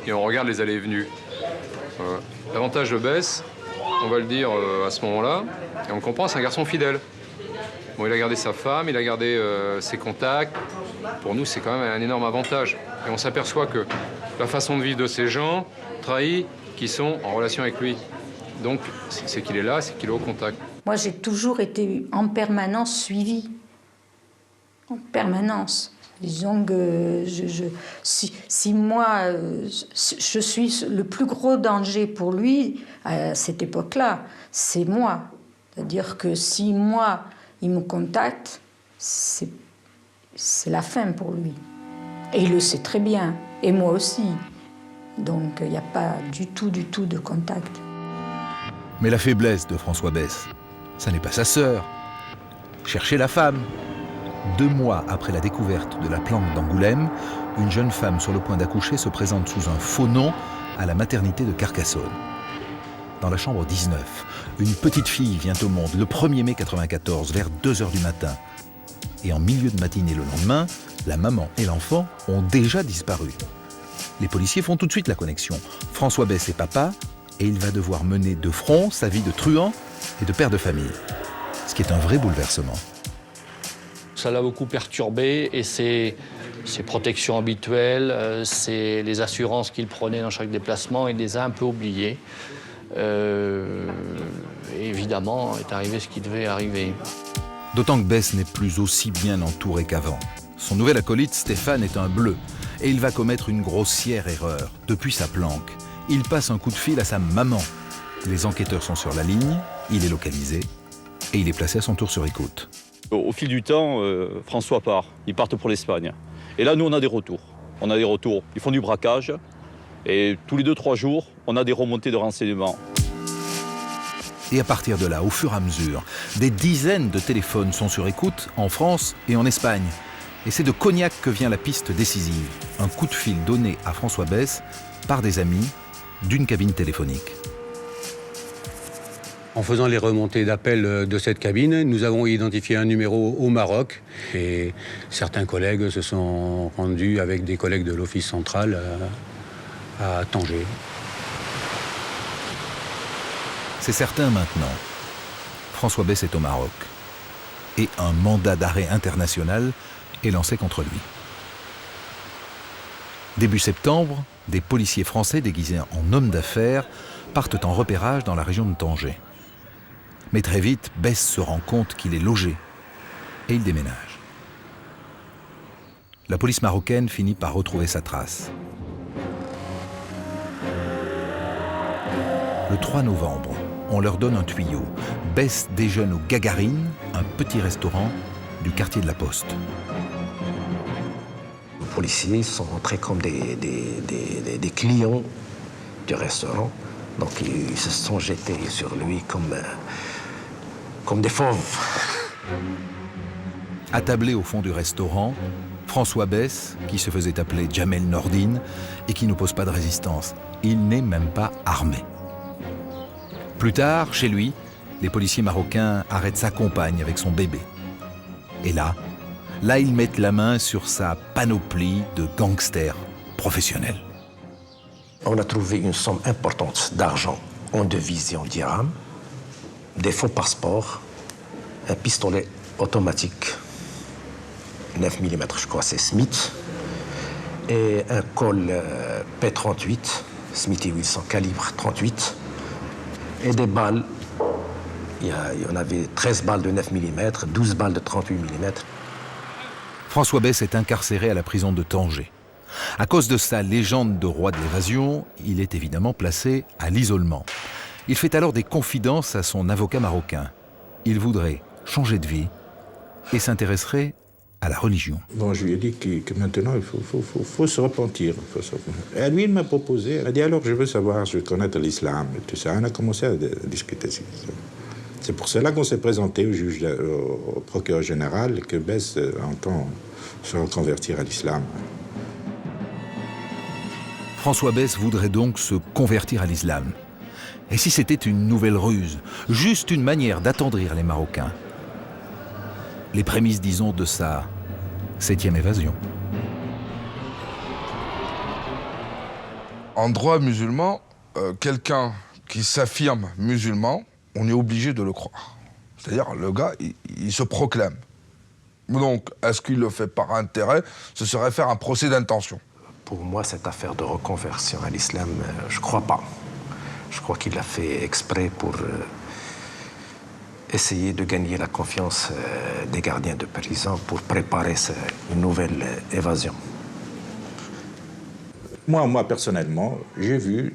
et on regarde les allées et venues. L'avantage de Bess, on va le dire à ce moment-là, et on le comprend, c'est un garçon fidèle. Bon, il a gardé sa femme, il a gardé ses contacts. Pour nous, c'est quand même un énorme avantage. Et on s'aperçoit que la façon de vivre de ces gens trahit qui sont en relation avec lui. Donc, c'est qu'il est là, c'est qu'il est au contact. Moi, j'ai toujours été en permanence suivie. En permanence. Disons que si moi, je suis le plus gros danger pour lui, à cette époque-là, c'est moi. C'est-à-dire que si moi, il me contacte, c'est la fin pour lui. Et il le sait très bien, et moi aussi. Donc il n'y a pas du tout de contact. Mais la faiblesse de François Bess, ça n'est pas sa sœur. Cherchez la femme. 2 mois après la découverte de la planque d'Angoulême, une jeune femme sur le point d'accoucher se présente sous un faux nom à la maternité de Carcassonne. Dans la chambre 19, une petite fille vient au monde le 1er mai 1994 vers 2h du matin. Et en milieu de matinée le lendemain, la maman et l'enfant ont déjà disparu. Les policiers font tout de suite la connexion. François Bess est papa et il va devoir mener de front sa vie de truand et de père de famille. Ce qui est un vrai bouleversement. Ça l'a beaucoup perturbé et c'est Ses protections habituelles, c'est les assurances qu'il prenait dans chaque déplacement, il les a un peu oubliées. Évidemment, est arrivé ce qui devait arriver. D'autant que Bess n'est plus aussi bien entouré qu'avant. Son nouvel acolyte, Stéphane, est un bleu. Et il va commettre une grossière erreur. Depuis sa planque, il passe un coup de fil à sa maman. Les enquêteurs sont sur la ligne, il est localisé et il est placé à son tour sur écoute. Au fil du temps, François part. Ils partent pour l'Espagne. Et là, nous, on a des retours. Ils font du braquage. Et tous les 2-3 jours, on a des remontées de renseignements. Et à partir de là, au fur et à mesure, des dizaines de téléphones sont sur écoute en France et en Espagne. Et c'est de Cognac que vient la piste décisive. Un coup de fil donné à François Bess par des amis d'une cabine téléphonique. En faisant les remontées d'appels de cette cabine, nous avons identifié un numéro au Maroc. Et certains collègues se sont rendus avec des collègues de l'Office central à Tanger. C'est certain maintenant. François Bess est au Maroc. Et un mandat d'arrêt international est lancé contre lui. Début septembre, des policiers français déguisés en hommes d'affaires partent en repérage dans la région de Tanger. Mais très vite, Bess se rend compte qu'il est logé et il déménage. La police marocaine finit par retrouver sa trace. Le 3 novembre, on leur donne un tuyau. Bess déjeune au Gagarine, un petit restaurant du quartier de la Poste. Les policiers sont entrés comme des clients du restaurant. Donc ils se sont jetés sur lui comme des fauves. Attablé au fond du restaurant, François Bess, qui se faisait appeler Jamel Nordine et qui n'oppose pas de résistance. Il n'est même pas armé. Plus tard, chez lui, les policiers marocains arrêtent sa compagne avec son bébé. Et là, ils mettent la main sur sa panoplie de gangsters professionnels. On a trouvé une somme importante d'argent en devises et en dirhams, des faux passeports, un pistolet automatique, 9 mm, je crois, c'est Smith, et un col P38, Smith & Wesson calibre 38, et des balles. Il y en avait 13 balles de 9 mm, 12 balles de 38 mm. François Bess est incarcéré à la prison de Tanger. À cause de sa légende de roi de l'évasion, il est évidemment placé à l'isolement. Il fait alors des confidences à son avocat marocain. Il voudrait changer de vie et s'intéresserait à la religion. Bon, je lui ai dit que maintenant, il faut se repentir. Et lui, il m'a proposé, il m'a dit alors, je veux savoir, je veux connaître l'islam et tout ça. On a commencé à discuter. C'est pour cela qu'on s'est présenté au procureur général que Bess entend se reconvertir à l'islam. François Bess voudrait donc se convertir à l'islam. Et si c'était une nouvelle ruse, juste une manière d'attendrir les Marocains? Les prémices, disons, de sa 7e évasion. En droit musulman, quelqu'un qui s'affirme musulman, on est obligé de le croire. C'est-à-dire, le gars, il se proclame. Donc, est-ce qu'il le fait par intérêt? Ce serait faire un procès d'intention. Pour moi, cette affaire de reconversion à l'islam, je ne crois pas. Je crois qu'il l'a fait exprès pour essayer de gagner la confiance des gardiens de prison pour préparer une nouvelle évasion. Moi, personnellement, j'ai vu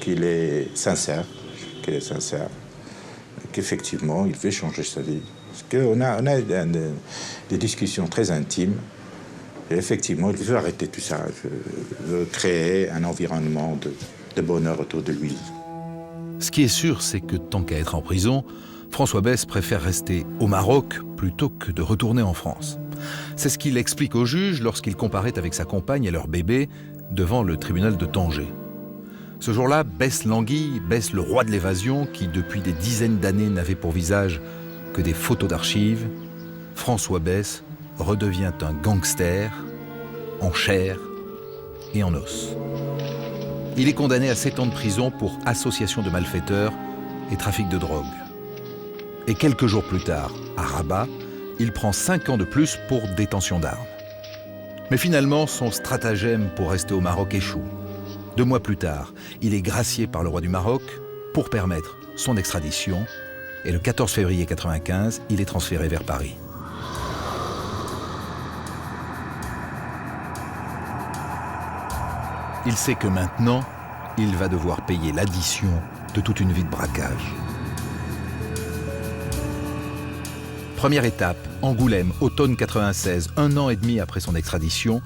qu'il est sincère, qu'effectivement, il veut changer sa vie. Parce qu'on a des discussions très intimes. Et effectivement, il veut arrêter tout ça. Il veut créer un environnement de bonheur autour de lui. Ce qui est sûr, c'est que tant qu'à être en prison, François Bess préfère rester au Maroc plutôt que de retourner en France. C'est ce qu'il explique au juge lorsqu'il comparaît avec sa compagne et leur bébé devant le tribunal de Tanger. Ce jour-là, Bess languit, Bess le roi de l'évasion, qui depuis des dizaines d'années n'avait pour visage que des photos d'archives. François Bess redevient un gangster en chair et en os. Il est condamné à 7 ans de prison pour association de malfaiteurs et trafic de drogue. Et quelques jours plus tard, à Rabat, il prend 5 ans de plus pour détention d'armes. Mais finalement, son stratagème pour rester au Maroc échoue. 2 mois plus tard, il est gracié par le roi du Maroc pour permettre son extradition. Et le 14 février 1995, il est transféré vers Paris. Il sait que maintenant, il va devoir payer l'addition de toute une vie de braquage. Première étape, Angoulême, automne 96, 1 an et demi après son extradition,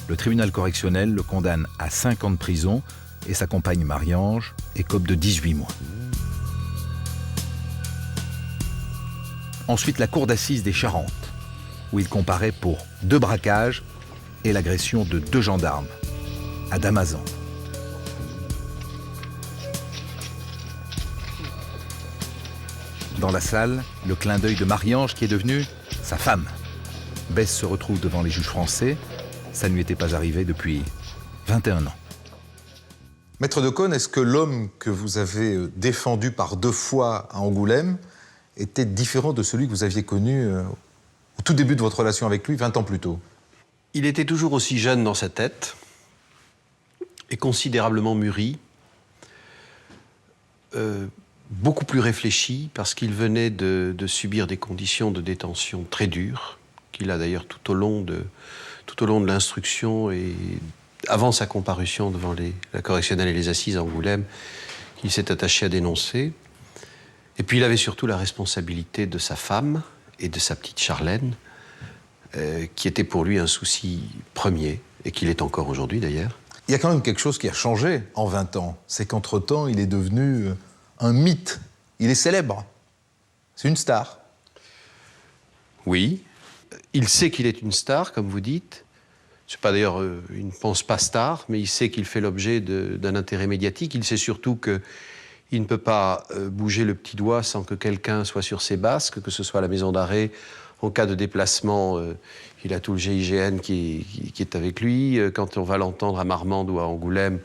le tribunal correctionnel le condamne à 5 ans de prison et sa compagne Marie-Ange écope de 18 mois. Ensuite, la cour d'assises des Charentes, où il comparaît pour 2 braquages et l'agression de 2 gendarmes à Damazan. Dans la salle, le clin d'œil de Marie-Ange qui est devenue sa femme. Bess se retrouve devant les juges français. Ça ne lui était pas arrivé depuis 21 ans. Maître Decaune, est-ce que l'homme que vous avez défendu par 2 fois à Angoulême était différent de celui que vous aviez connu au tout début de votre relation avec lui, 20 ans plus tôt? Il était toujours aussi jeune dans sa tête et considérablement mûri, beaucoup plus réfléchi parce qu'il venait de subir des conditions de détention très dures, qu'il a d'ailleurs tout au long de l'instruction et avant sa comparution devant la correctionnelle et les assises à Angoulême, qu'il s'est attaché à dénoncer. Et puis il avait surtout la responsabilité de sa femme et de sa petite Charlène, qui était pour lui un souci premier, et qu'il est encore aujourd'hui d'ailleurs. Il y a quand même quelque chose qui a changé en 20 ans. C'est qu'entre-temps, il est devenu un mythe. Il est célèbre. C'est une star. Oui. Il sait qu'il est une star, comme vous dites. C'est pas d'ailleurs, il ne pense pas star, mais il sait qu'il fait l'objet d'un intérêt médiatique. Il sait surtout qu'il ne peut pas bouger le petit doigt sans que quelqu'un soit sur ses basques, que ce soit à la maison d'arrêt. En cas de déplacement, il a tout le GIGN qui est avec lui. Quand on va l'entendre à Marmande ou à Angoulême,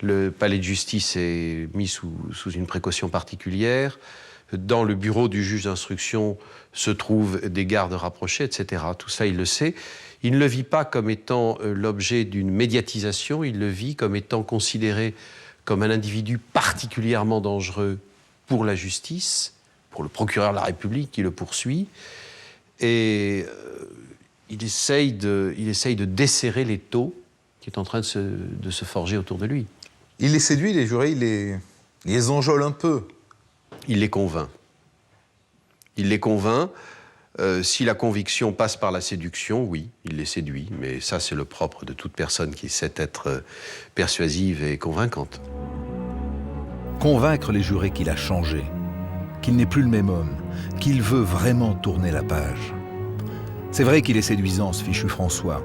le palais de justice est mis sous une précaution particulière. Dans le bureau du juge d'instruction se trouvent des gardes rapprochés, etc. Tout ça, il le sait. Il ne le vit pas comme étant l'objet d'une médiatisation, il le vit comme étant considéré comme un individu particulièrement dangereux pour la justice, pour le procureur de la République qui le poursuit. Et il essaye de desserrer l'étau qui est en train de se forger autour de lui. Il les séduit, les jurés, il les enjôle un peu. Il les convainc. Il les convainc. Si la conviction passe par la séduction, oui, il les séduit. Mais ça, c'est le propre de toute personne qui sait être persuasive et convaincante. Convaincre les jurés qu'il a changé, qu'il n'est plus le même homme, qu'il veut vraiment tourner la page. C'est vrai qu'il est séduisant, ce fichu François.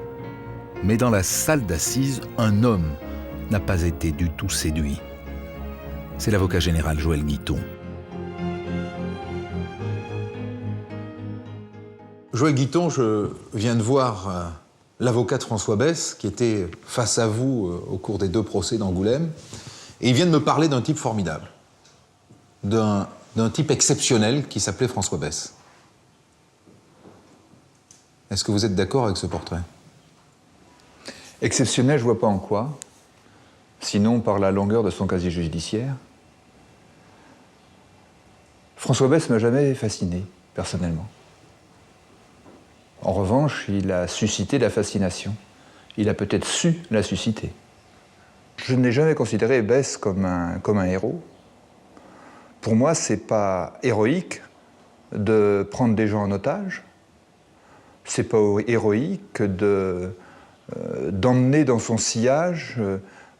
Mais dans la salle d'assises, un homme n'a pas été du tout séduit. C'est l'avocat général Joël Guiton. Joël Guiton, je viens de voir l'avocat de François Bess, qui était face à vous au cours des 2 procès d'Angoulême, et il vient de me parler d'un type formidable, d'un type exceptionnel qui s'appelait François Bess. Est-ce que vous êtes d'accord avec ce portrait? Exceptionnel, je ne vois pas en quoi. Sinon, par la longueur de son casier judiciaire. François Bess ne m'a jamais fasciné, personnellement. En revanche, il a suscité la fascination. Il a peut-être su la susciter. Je n'ai jamais considéré Bess comme un héros. Pour moi, c'est pas héroïque de prendre des gens en otage. C'est pas héroïque d'emmener dans son sillage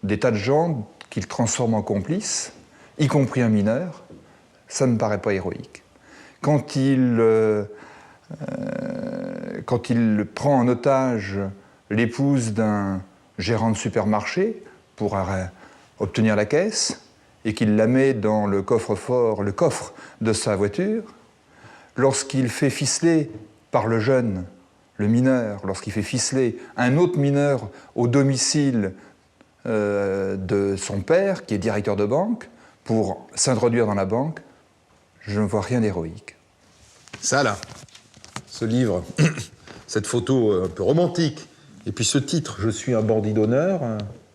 des tas de gens qu'il transforme en complices, y compris un mineur. Ça ne me paraît pas héroïque. Quand il prend en otage l'épouse d'un gérant de supermarché pour obtenir la caisse et qu'il la met dans le coffre-fort, le coffre de sa voiture, lorsqu'il fait ficeler par le jeune, le mineur, lorsqu'il fait ficeler un autre mineur au domicile de son père, qui est directeur de banque, pour s'introduire dans la banque, je ne vois rien d'héroïque. Ça, là, ce livre, cette photo un peu romantique, et puis ce titre, « Je suis un bandit d'honneur »,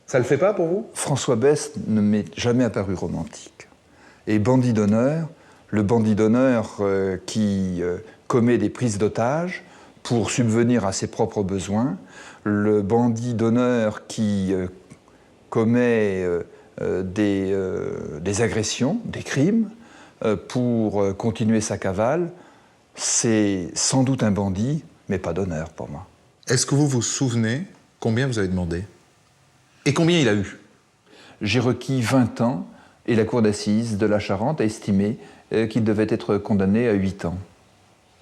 ça le fait pas pour vous? François Besse ne m'est jamais apparu romantique. Et bandit d'honneur, le bandit d'honneur qui commet des prises d'otages pour subvenir à ses propres besoins, le bandit d'honneur qui commet des agressions, des crimes, pour continuer sa cavale, c'est sans doute un bandit, mais pas d'honneur pour moi. Est-ce que vous vous souvenez combien vous avez demandé? Et combien il a eu? J'ai requis 20 ans et la cour d'assises de la Charente a estimé qu'il devait être condamné à 8 ans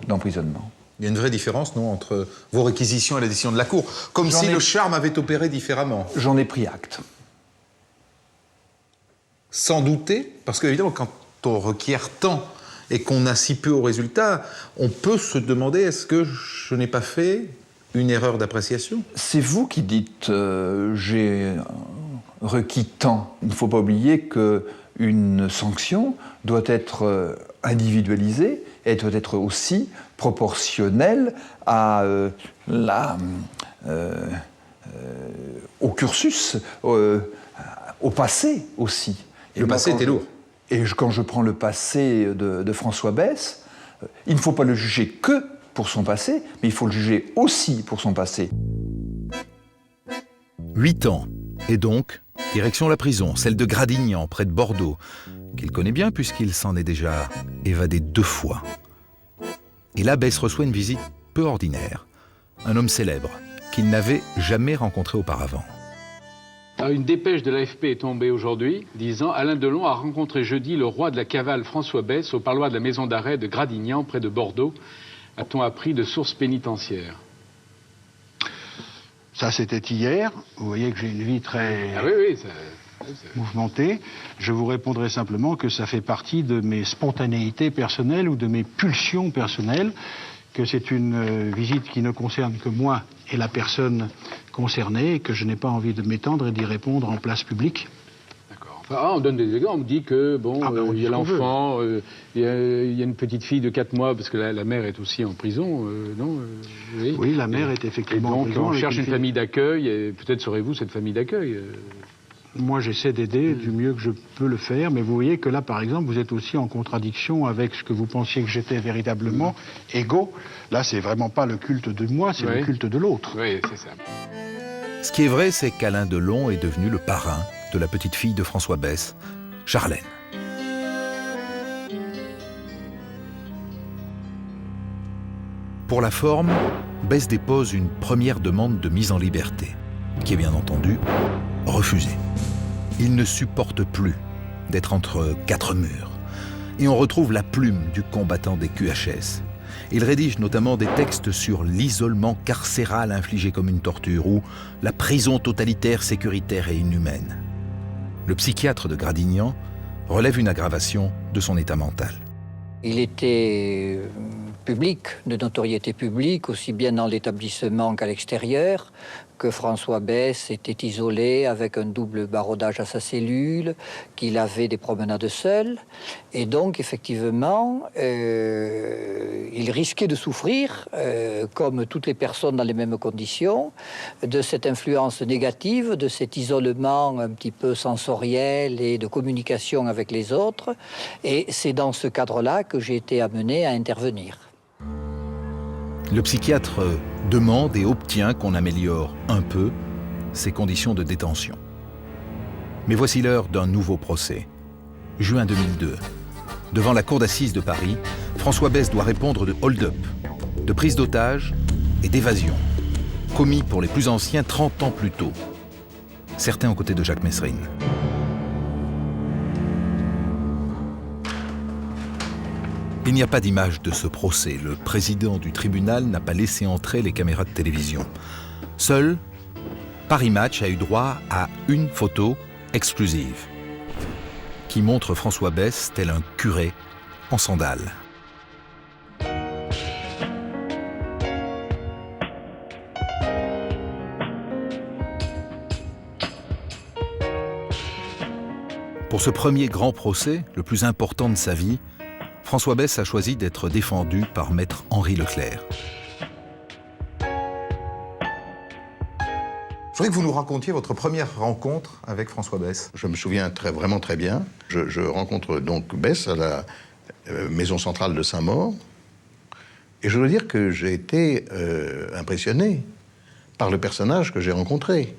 d'emprisonnement. Il y a une vraie différence, non, entre vos réquisitions et la décision de la cour, comme si le charme avait opéré différemment. J'en ai pris acte. Sans douter, parce qu'évidemment, quand on requiert tant et qu'on a si peu au résultat, on peut se demander, est-ce que je n'ai pas fait une erreur d'appréciation? C'est vous qui dites j'ai requis tant. Il ne faut pas oublier qu'une sanction doit être individualisée et doit être aussi proportionnelle au cursus, au passé aussi. Et le passé était lourd. Et quand je prends le passé de François Besse, il ne faut pas le juger que pour son passé, mais il faut le juger aussi pour son passé. 8 ans, et donc, direction la prison, celle de Gradignan, près de Bordeaux, qu'il connaît bien puisqu'il s'en est déjà évadé 2 fois. Et là, Besse reçoit une visite peu ordinaire, un homme célèbre qu'il n'avait jamais rencontré auparavant. Une dépêche de l'AFP est tombée aujourd'hui, disant Alain Delon a rencontré jeudi le roi de la cavale François Besse au parloir de la maison d'arrêt de Gradignan, près de Bordeaux, a-t-on appris de sources pénitentiaires. Ça, c'était hier. Vous voyez que j'ai une vie très mouvementée. Je vous répondrai simplement que ça fait partie de mes spontanéités personnelles ou de mes pulsions personnelles, que c'est une visite qui ne concerne que moi et la personne concernée, et que je n'ai pas envie de m'étendre et d'y répondre en place publique. Enfin, on donne des exemples, on dit que, bon, il y a l'enfant, il y a une petite fille de 4 mois, parce que la mère est aussi en prison, non Oui, la mère est effectivement en prison. Donc on cherche une famille d'accueil, et peut-être serez-vous cette famille d'accueil. Moi, j'essaie d'aider du mieux que je peux le faire, mais vous voyez que là, par exemple, vous êtes aussi en contradiction avec ce que vous pensiez que j'étais véritablement, égaux. Là, c'est vraiment pas le culte de moi, c'est le culte de l'autre. Oui, c'est ça. Ce qui est vrai, c'est qu'Alain Delon est devenu le parrain de la petite fille de François Besse, Charlène. Pour la forme, Besse dépose une première demande de mise en liberté, qui est bien entendu refusée. Il ne supporte plus d'être entre 4 murs. Et on retrouve la plume du combattant des QHS. Il rédige notamment des textes sur l'isolement carcéral infligé comme une torture ou la prison totalitaire, sécuritaire et inhumaine. Le psychiatre de Gradignan relève une aggravation de son état mental. Il était public, de notoriété publique, aussi bien dans l'établissement qu'à l'extérieur, que François Besse était isolé avec un double barodage à sa cellule, qu'il avait des promenades seul. Et donc, effectivement, il risquait de souffrir, comme toutes les personnes dans les mêmes conditions, de cette influence négative, de cet isolement un petit peu sensoriel et de communication avec les autres. Et c'est dans ce cadre-là que j'ai été amené à intervenir. Le psychiatre demande et obtient qu'on améliore un peu ses conditions de détention. Mais voici l'heure d'un nouveau procès. Juin 2002. Devant la cour d'assises de Paris, François Besse doit répondre de hold-up, de prise d'otage et d'évasion, commis pour les plus anciens 30 ans plus tôt. Certains aux côtés de Jacques Messrine. Il n'y a pas d'image de ce procès. Le président du tribunal n'a pas laissé entrer les caméras de télévision. Seul, Paris Match a eu droit à une photo exclusive qui montre François Besse tel un curé en sandales. Pour ce premier grand procès, le plus important de sa vie, François Besse a choisi d'être défendu par maître Henri Leclerc. Je voudrais que vous nous racontiez votre première rencontre avec François Besse. Je me souviens vraiment très bien. Je rencontre donc Besse à la maison centrale de Saint-Maur. Et je dois dire que j'ai été impressionné par le personnage que j'ai rencontré.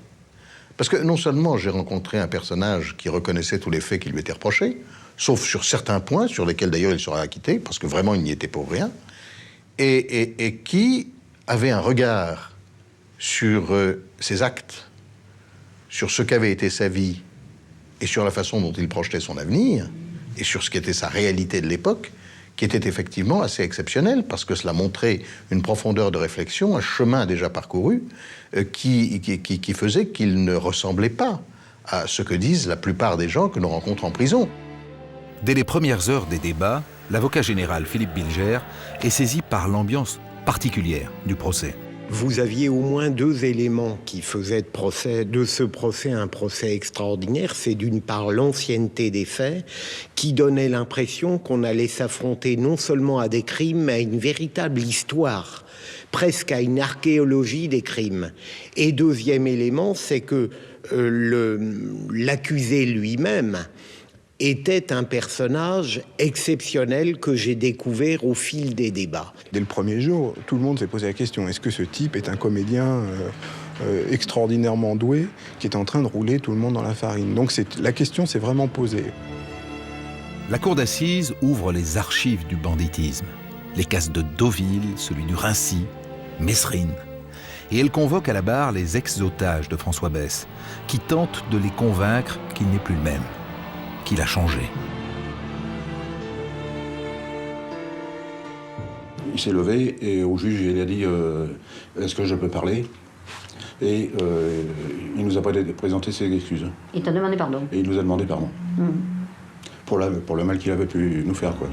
Parce que non seulement j'ai rencontré un personnage qui reconnaissait tous les faits qui lui étaient reprochés, sauf sur certains points, sur lesquels d'ailleurs il sera acquitté, parce que vraiment il n'y était pour rien, et qui avait un regard sur ses actes, sur ce qu'avait été sa vie, et sur la façon dont il projetait son avenir, et sur ce qu'était sa réalité de l'époque, qui était effectivement assez exceptionnel, parce que cela montrait une profondeur de réflexion, un chemin déjà parcouru, qui faisait qu'il ne ressemblait pas à ce que disent la plupart des gens que l'on rencontre en prison. Dès les premières heures des débats, l'avocat général Philippe Bilger est saisi par l'ambiance particulière du procès. Vous aviez au moins deux éléments qui faisaient de ce procès un procès extraordinaire. C'est d'une part l'ancienneté des faits, qui donnait l'impression qu'on allait s'affronter non seulement à des crimes, mais à une véritable histoire, presque à une archéologie des crimes. Et deuxième élément, c'est que l'accusé lui-même était un personnage exceptionnel que j'ai découvert au fil des débats. Dès le premier jour, tout le monde s'est posé la question, est-ce que ce type est un comédien extraordinairement doué qui est en train de rouler tout le monde dans la farine? Donc la question s'est vraiment posée. La cour d'assises ouvre les archives du banditisme. Les cases de Deauville, celui du Rincy, Mesrine. Et elle convoque à la barre les ex-otages de François Besse, qui tentent de les convaincre qu'il n'est plus le même, qu'il a changé. Il s'est levé et au juge, il a dit est-ce que je peux parler? Et il nous a présenté ses excuses. Il t'a demandé pardon? Et il nous a demandé pardon. Pour le mal qu'il avait pu nous faire, quoi.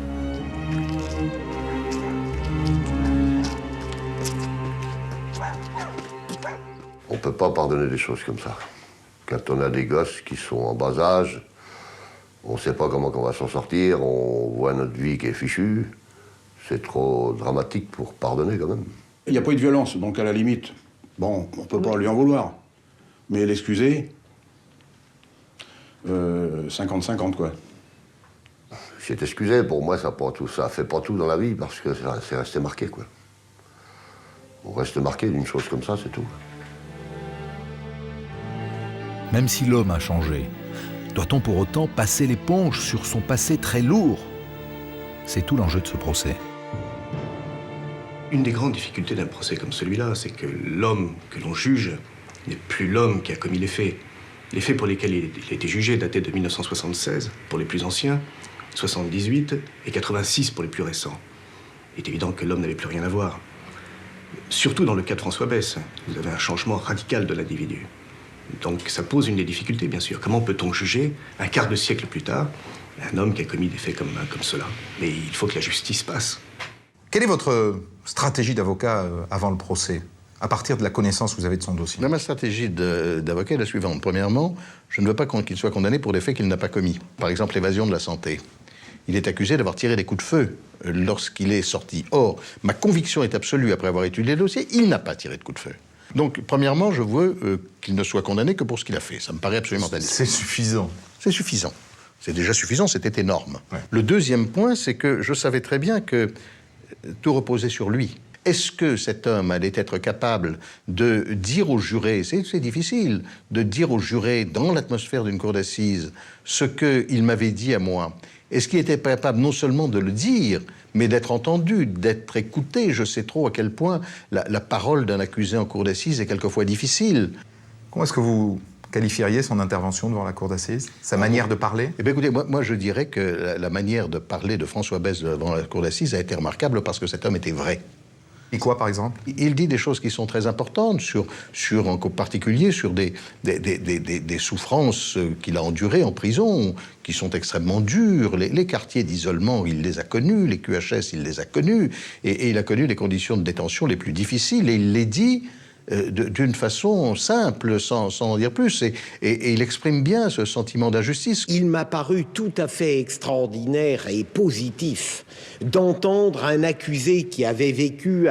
On ne peut pas pardonner des choses comme ça. Quand on a des gosses qui sont en bas âge, on ne sait pas comment on va s'en sortir, on voit notre vie qui est fichue. C'est trop dramatique pour pardonner quand même. Il n'y a pas eu de violence, donc à la limite, bon, on ne peut pas lui en vouloir. Mais l'excuser, 50-50 quoi. C'est excusé, pour moi ça fait pas tout dans la vie parce que c'est resté marqué quoi. On reste marqué d'une chose comme ça, c'est tout. Même si l'homme a changé, doit-on pour autant passer l'éponge sur son passé très lourd? C'est tout l'enjeu de ce procès. Une des grandes difficultés d'un procès comme celui-là, c'est que l'homme que l'on juge n'est plus l'homme qui a commis les faits. Les faits pour lesquels il a été jugé dataient de 1976 pour les plus anciens, 78 et 86 pour les plus récents. Il est évident que l'homme n'avait plus rien à voir. Surtout dans le cas de François Besse, vous avez un changement radical de l'individu. Donc ça pose une des difficultés, bien sûr. Comment peut-on juger, un quart de siècle plus tard, un homme qui a commis des faits comme cela? Mais il faut que la justice passe. Quelle est votre stratégie d'avocat avant le procès, à partir de la connaissance que vous avez de son dossier? Ma stratégie d'avocat est la suivante. Premièrement, je ne veux pas qu'il soit condamné pour des faits qu'il n'a pas commis. Par exemple, l'évasion de la santé. Il est accusé d'avoir tiré des coups de feu lorsqu'il est sorti. Or, ma conviction est absolue, après avoir étudié le dossier, il n'a pas tiré de coups de feu. Donc, premièrement, je veux qu'il ne soit condamné que pour ce qu'il a fait. Ça me paraît absolument adéquat. C'est suffisant. C'est suffisant. C'est déjà suffisant, c'était énorme. Ouais. Le deuxième point, c'est que je savais très bien que tout reposait sur lui. Est-ce que cet homme allait être capable de dire aux jurés, c'est difficile, de dire aux jurés, dans l'atmosphère d'une cour d'assises, ce qu'il m'avait dit à moi? Est-ce qu'il était capable non seulement de le dire, mais d'être entendu, d'être écouté? Je sais trop à quel point la parole d'un accusé en cour d'assises est quelquefois difficile. Comment est-ce que vous qualifieriez son intervention devant la cour d'assises? Sa manière de parler? Eh bien, écoutez, moi je dirais que la manière de parler de François Besse devant la cour d'assises a été remarquable parce que cet homme était vrai. Et quoi, par exemple? Il dit des choses qui sont très importantes, en particulier sur des souffrances qu'il a endurées en prison, qui sont extrêmement dures. Les quartiers d'isolement, il les a connus, les QHS, il les a connus, et il a connu les conditions de détention les plus difficiles, et il les dit d'une façon simple, sans en dire plus. Et il exprime bien ce sentiment d'injustice. Il m'a paru tout à fait extraordinaire et positif d'entendre un accusé qui avait vécu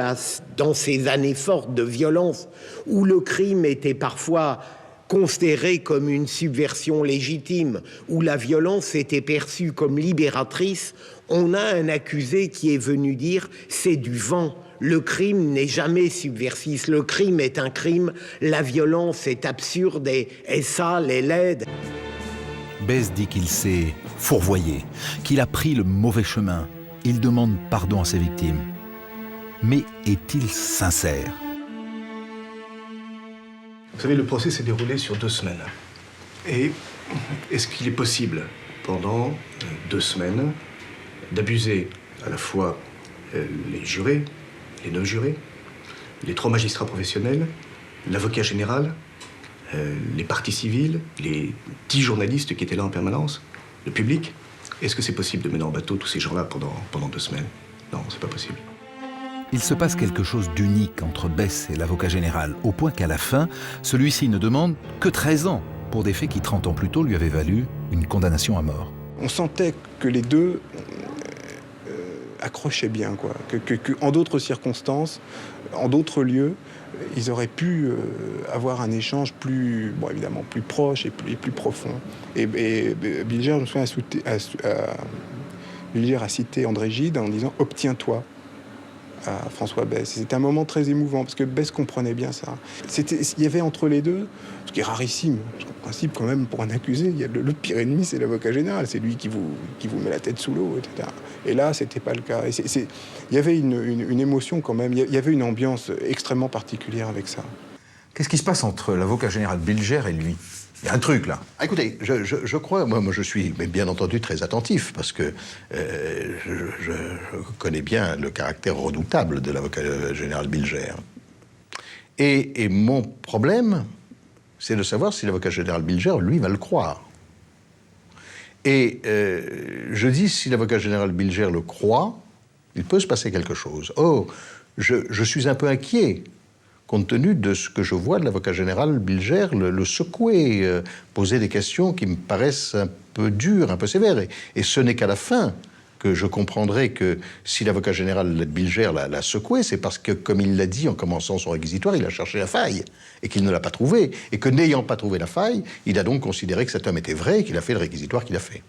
dans ces années fortes de violence, où le crime était parfois considéré comme une subversion légitime, où la violence était perçue comme libératrice. On a un accusé qui est venu dire « c'est du vent ». Le crime n'est jamais subversif, le crime est un crime, la violence est absurde et sale et laide. Besse dit qu'il s'est fourvoyé, qu'il a pris le mauvais chemin. Il demande pardon à ses victimes. Mais est-il sincère? Vous savez, le procès s'est déroulé sur 2 semaines. Et est-ce qu'il est possible, pendant 2 semaines, d'abuser à la fois les jurés, les 9 jurés, les 3 magistrats professionnels, l'avocat général, les parties civiles, les 10 journalistes qui étaient là en permanence, le public? Est-ce que c'est possible de mener en bateau tous ces gens-là pendant 2 semaines? Non, c'est pas possible. Il se passe quelque chose d'unique entre Besse et l'avocat général, au point qu'à la fin, celui-ci ne demande que 13 ans pour des faits qui 30 ans plus tôt lui avaient valu une condamnation à mort. On sentait que les deux accrochaient bien, quoi. Que en d'autres circonstances, en d'autres lieux, ils auraient pu avoir un échange plus, bon, évidemment, plus proche et plus profond. Et Bilger, je me souviens, Bilger a cité André Gide en disant « obtiens-toi » à François Besse. C'était un moment très émouvant, parce que Besse comprenait bien ça. Il y avait entre les deux, ce qui est rarissime, parce qu'en principe, quand même, pour un accusé, il y a le pire ennemi, c'est l'avocat général, c'est lui qui vous met la tête sous l'eau, etc. Et là, c'était pas le cas. Il y avait une émotion quand même, il y avait une ambiance extrêmement particulière avec ça. Qu'est-ce qui se passe entre l'avocat général Bilger et lui? Il y a un truc, là. Écoutez, je crois, moi je suis bien entendu très attentif, parce que je connais bien le caractère redoutable de l'avocat général Bilger. Et mon problème, c'est de savoir si l'avocat général Bilger, lui, va le croire. Et je dis, si l'avocat général Bilger le croit, il peut se passer quelque chose. Or, je suis un peu inquiet, compte tenu de ce que je vois de l'avocat général Bilger, le secouer, poser des questions qui me paraissent un peu dures, un peu sévères. Et ce n'est qu'à la fin que je comprendrai que si l'avocat général Bilger l'a secoué, c'est parce que, comme il l'a dit en commençant son réquisitoire, il a cherché la faille et qu'il ne l'a pas trouvée. Et que, n'ayant pas trouvé la faille, il a donc considéré que cet homme était vrai et qu'il a fait le réquisitoire qu'il a fait.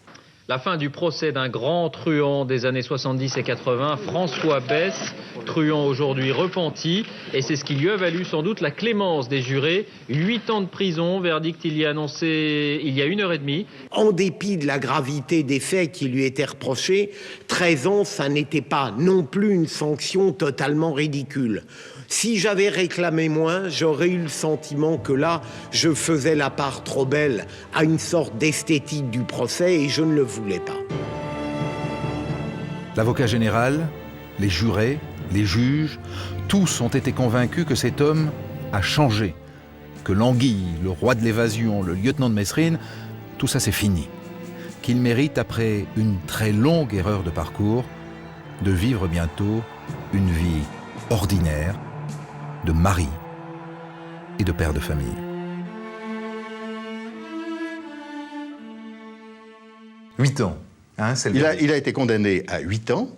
La fin du procès d'un grand truand des années 70 et 80, François Besse, truand aujourd'hui repenti, et c'est ce qui lui a valu sans doute la clémence des jurés. 8 ans de prison, verdict il y a annoncé il y a 1h30. En dépit de la gravité des faits qui lui étaient reprochés, 13 ans, ça n'était pas non plus une sanction totalement ridicule. Si j'avais réclamé moins, j'aurais eu le sentiment que là, je faisais la part trop belle à une sorte d'esthétique du procès et je ne le voulais pas. L'avocat général, les jurés, les juges, tous ont été convaincus que cet homme a changé, que l'Anguille, le roi de l'évasion, le lieutenant de Mesrine, tout ça c'est fini, qu'il mérite, après une très longue erreur de parcours, de vivre bientôt une vie ordinaire, de mari et de père de famille. Huit ans. Hein, il a été condamné à 8 ans,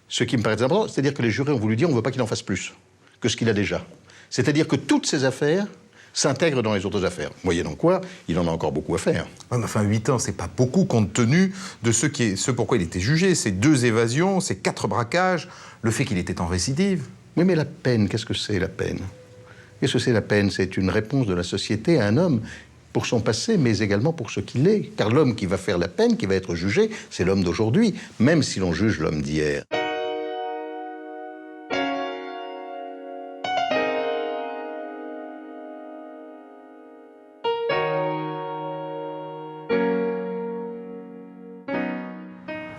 ce qui me paraît important, c'est-à-dire que les jurés ont voulu dire on ne veut pas qu'il en fasse plus que ce qu'il a déjà. C'est-à-dire que toutes ces affaires s'intègrent dans les autres affaires. Moyennant quoi, il en a encore beaucoup à faire. Ouais, mais enfin, 8 ans, c'est pas beaucoup compte tenu de ce pourquoi il était jugé. C'est 2 évasions, c'est 4 braquages, le fait qu'il était en récidive. Oui, mais la peine, qu'est-ce que c'est la peine? Qu'est-ce que c'est la peine? C'est une réponse de la société à un homme pour son passé, mais également pour ce qu'il est. Car l'homme qui va faire la peine, qui va être jugé, c'est l'homme d'aujourd'hui, même si l'on juge l'homme d'hier.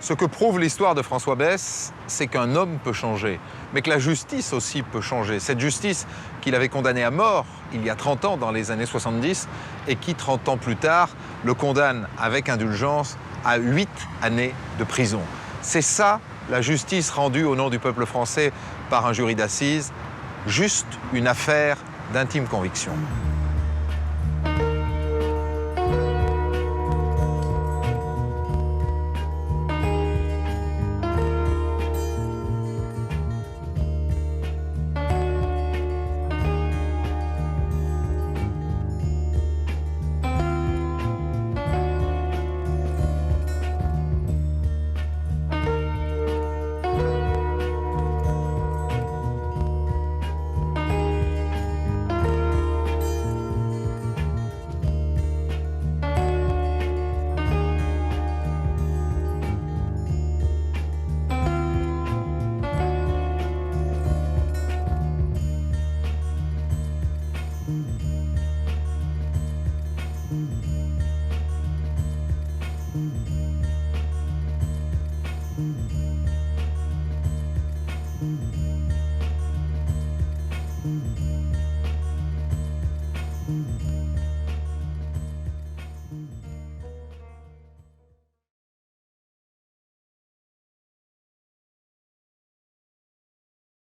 Ce que prouve l'histoire de François Besse, c'est qu'un homme peut changer, mais que la justice aussi peut changer. Cette justice qu'il avait condamné à mort il y a 30 ans, dans les années 70, et qui, 30 ans plus tard, le condamne avec indulgence à 8 années de prison. C'est ça, la justice rendue au nom du peuple français par un jury d'assises, juste une affaire d'intime conviction.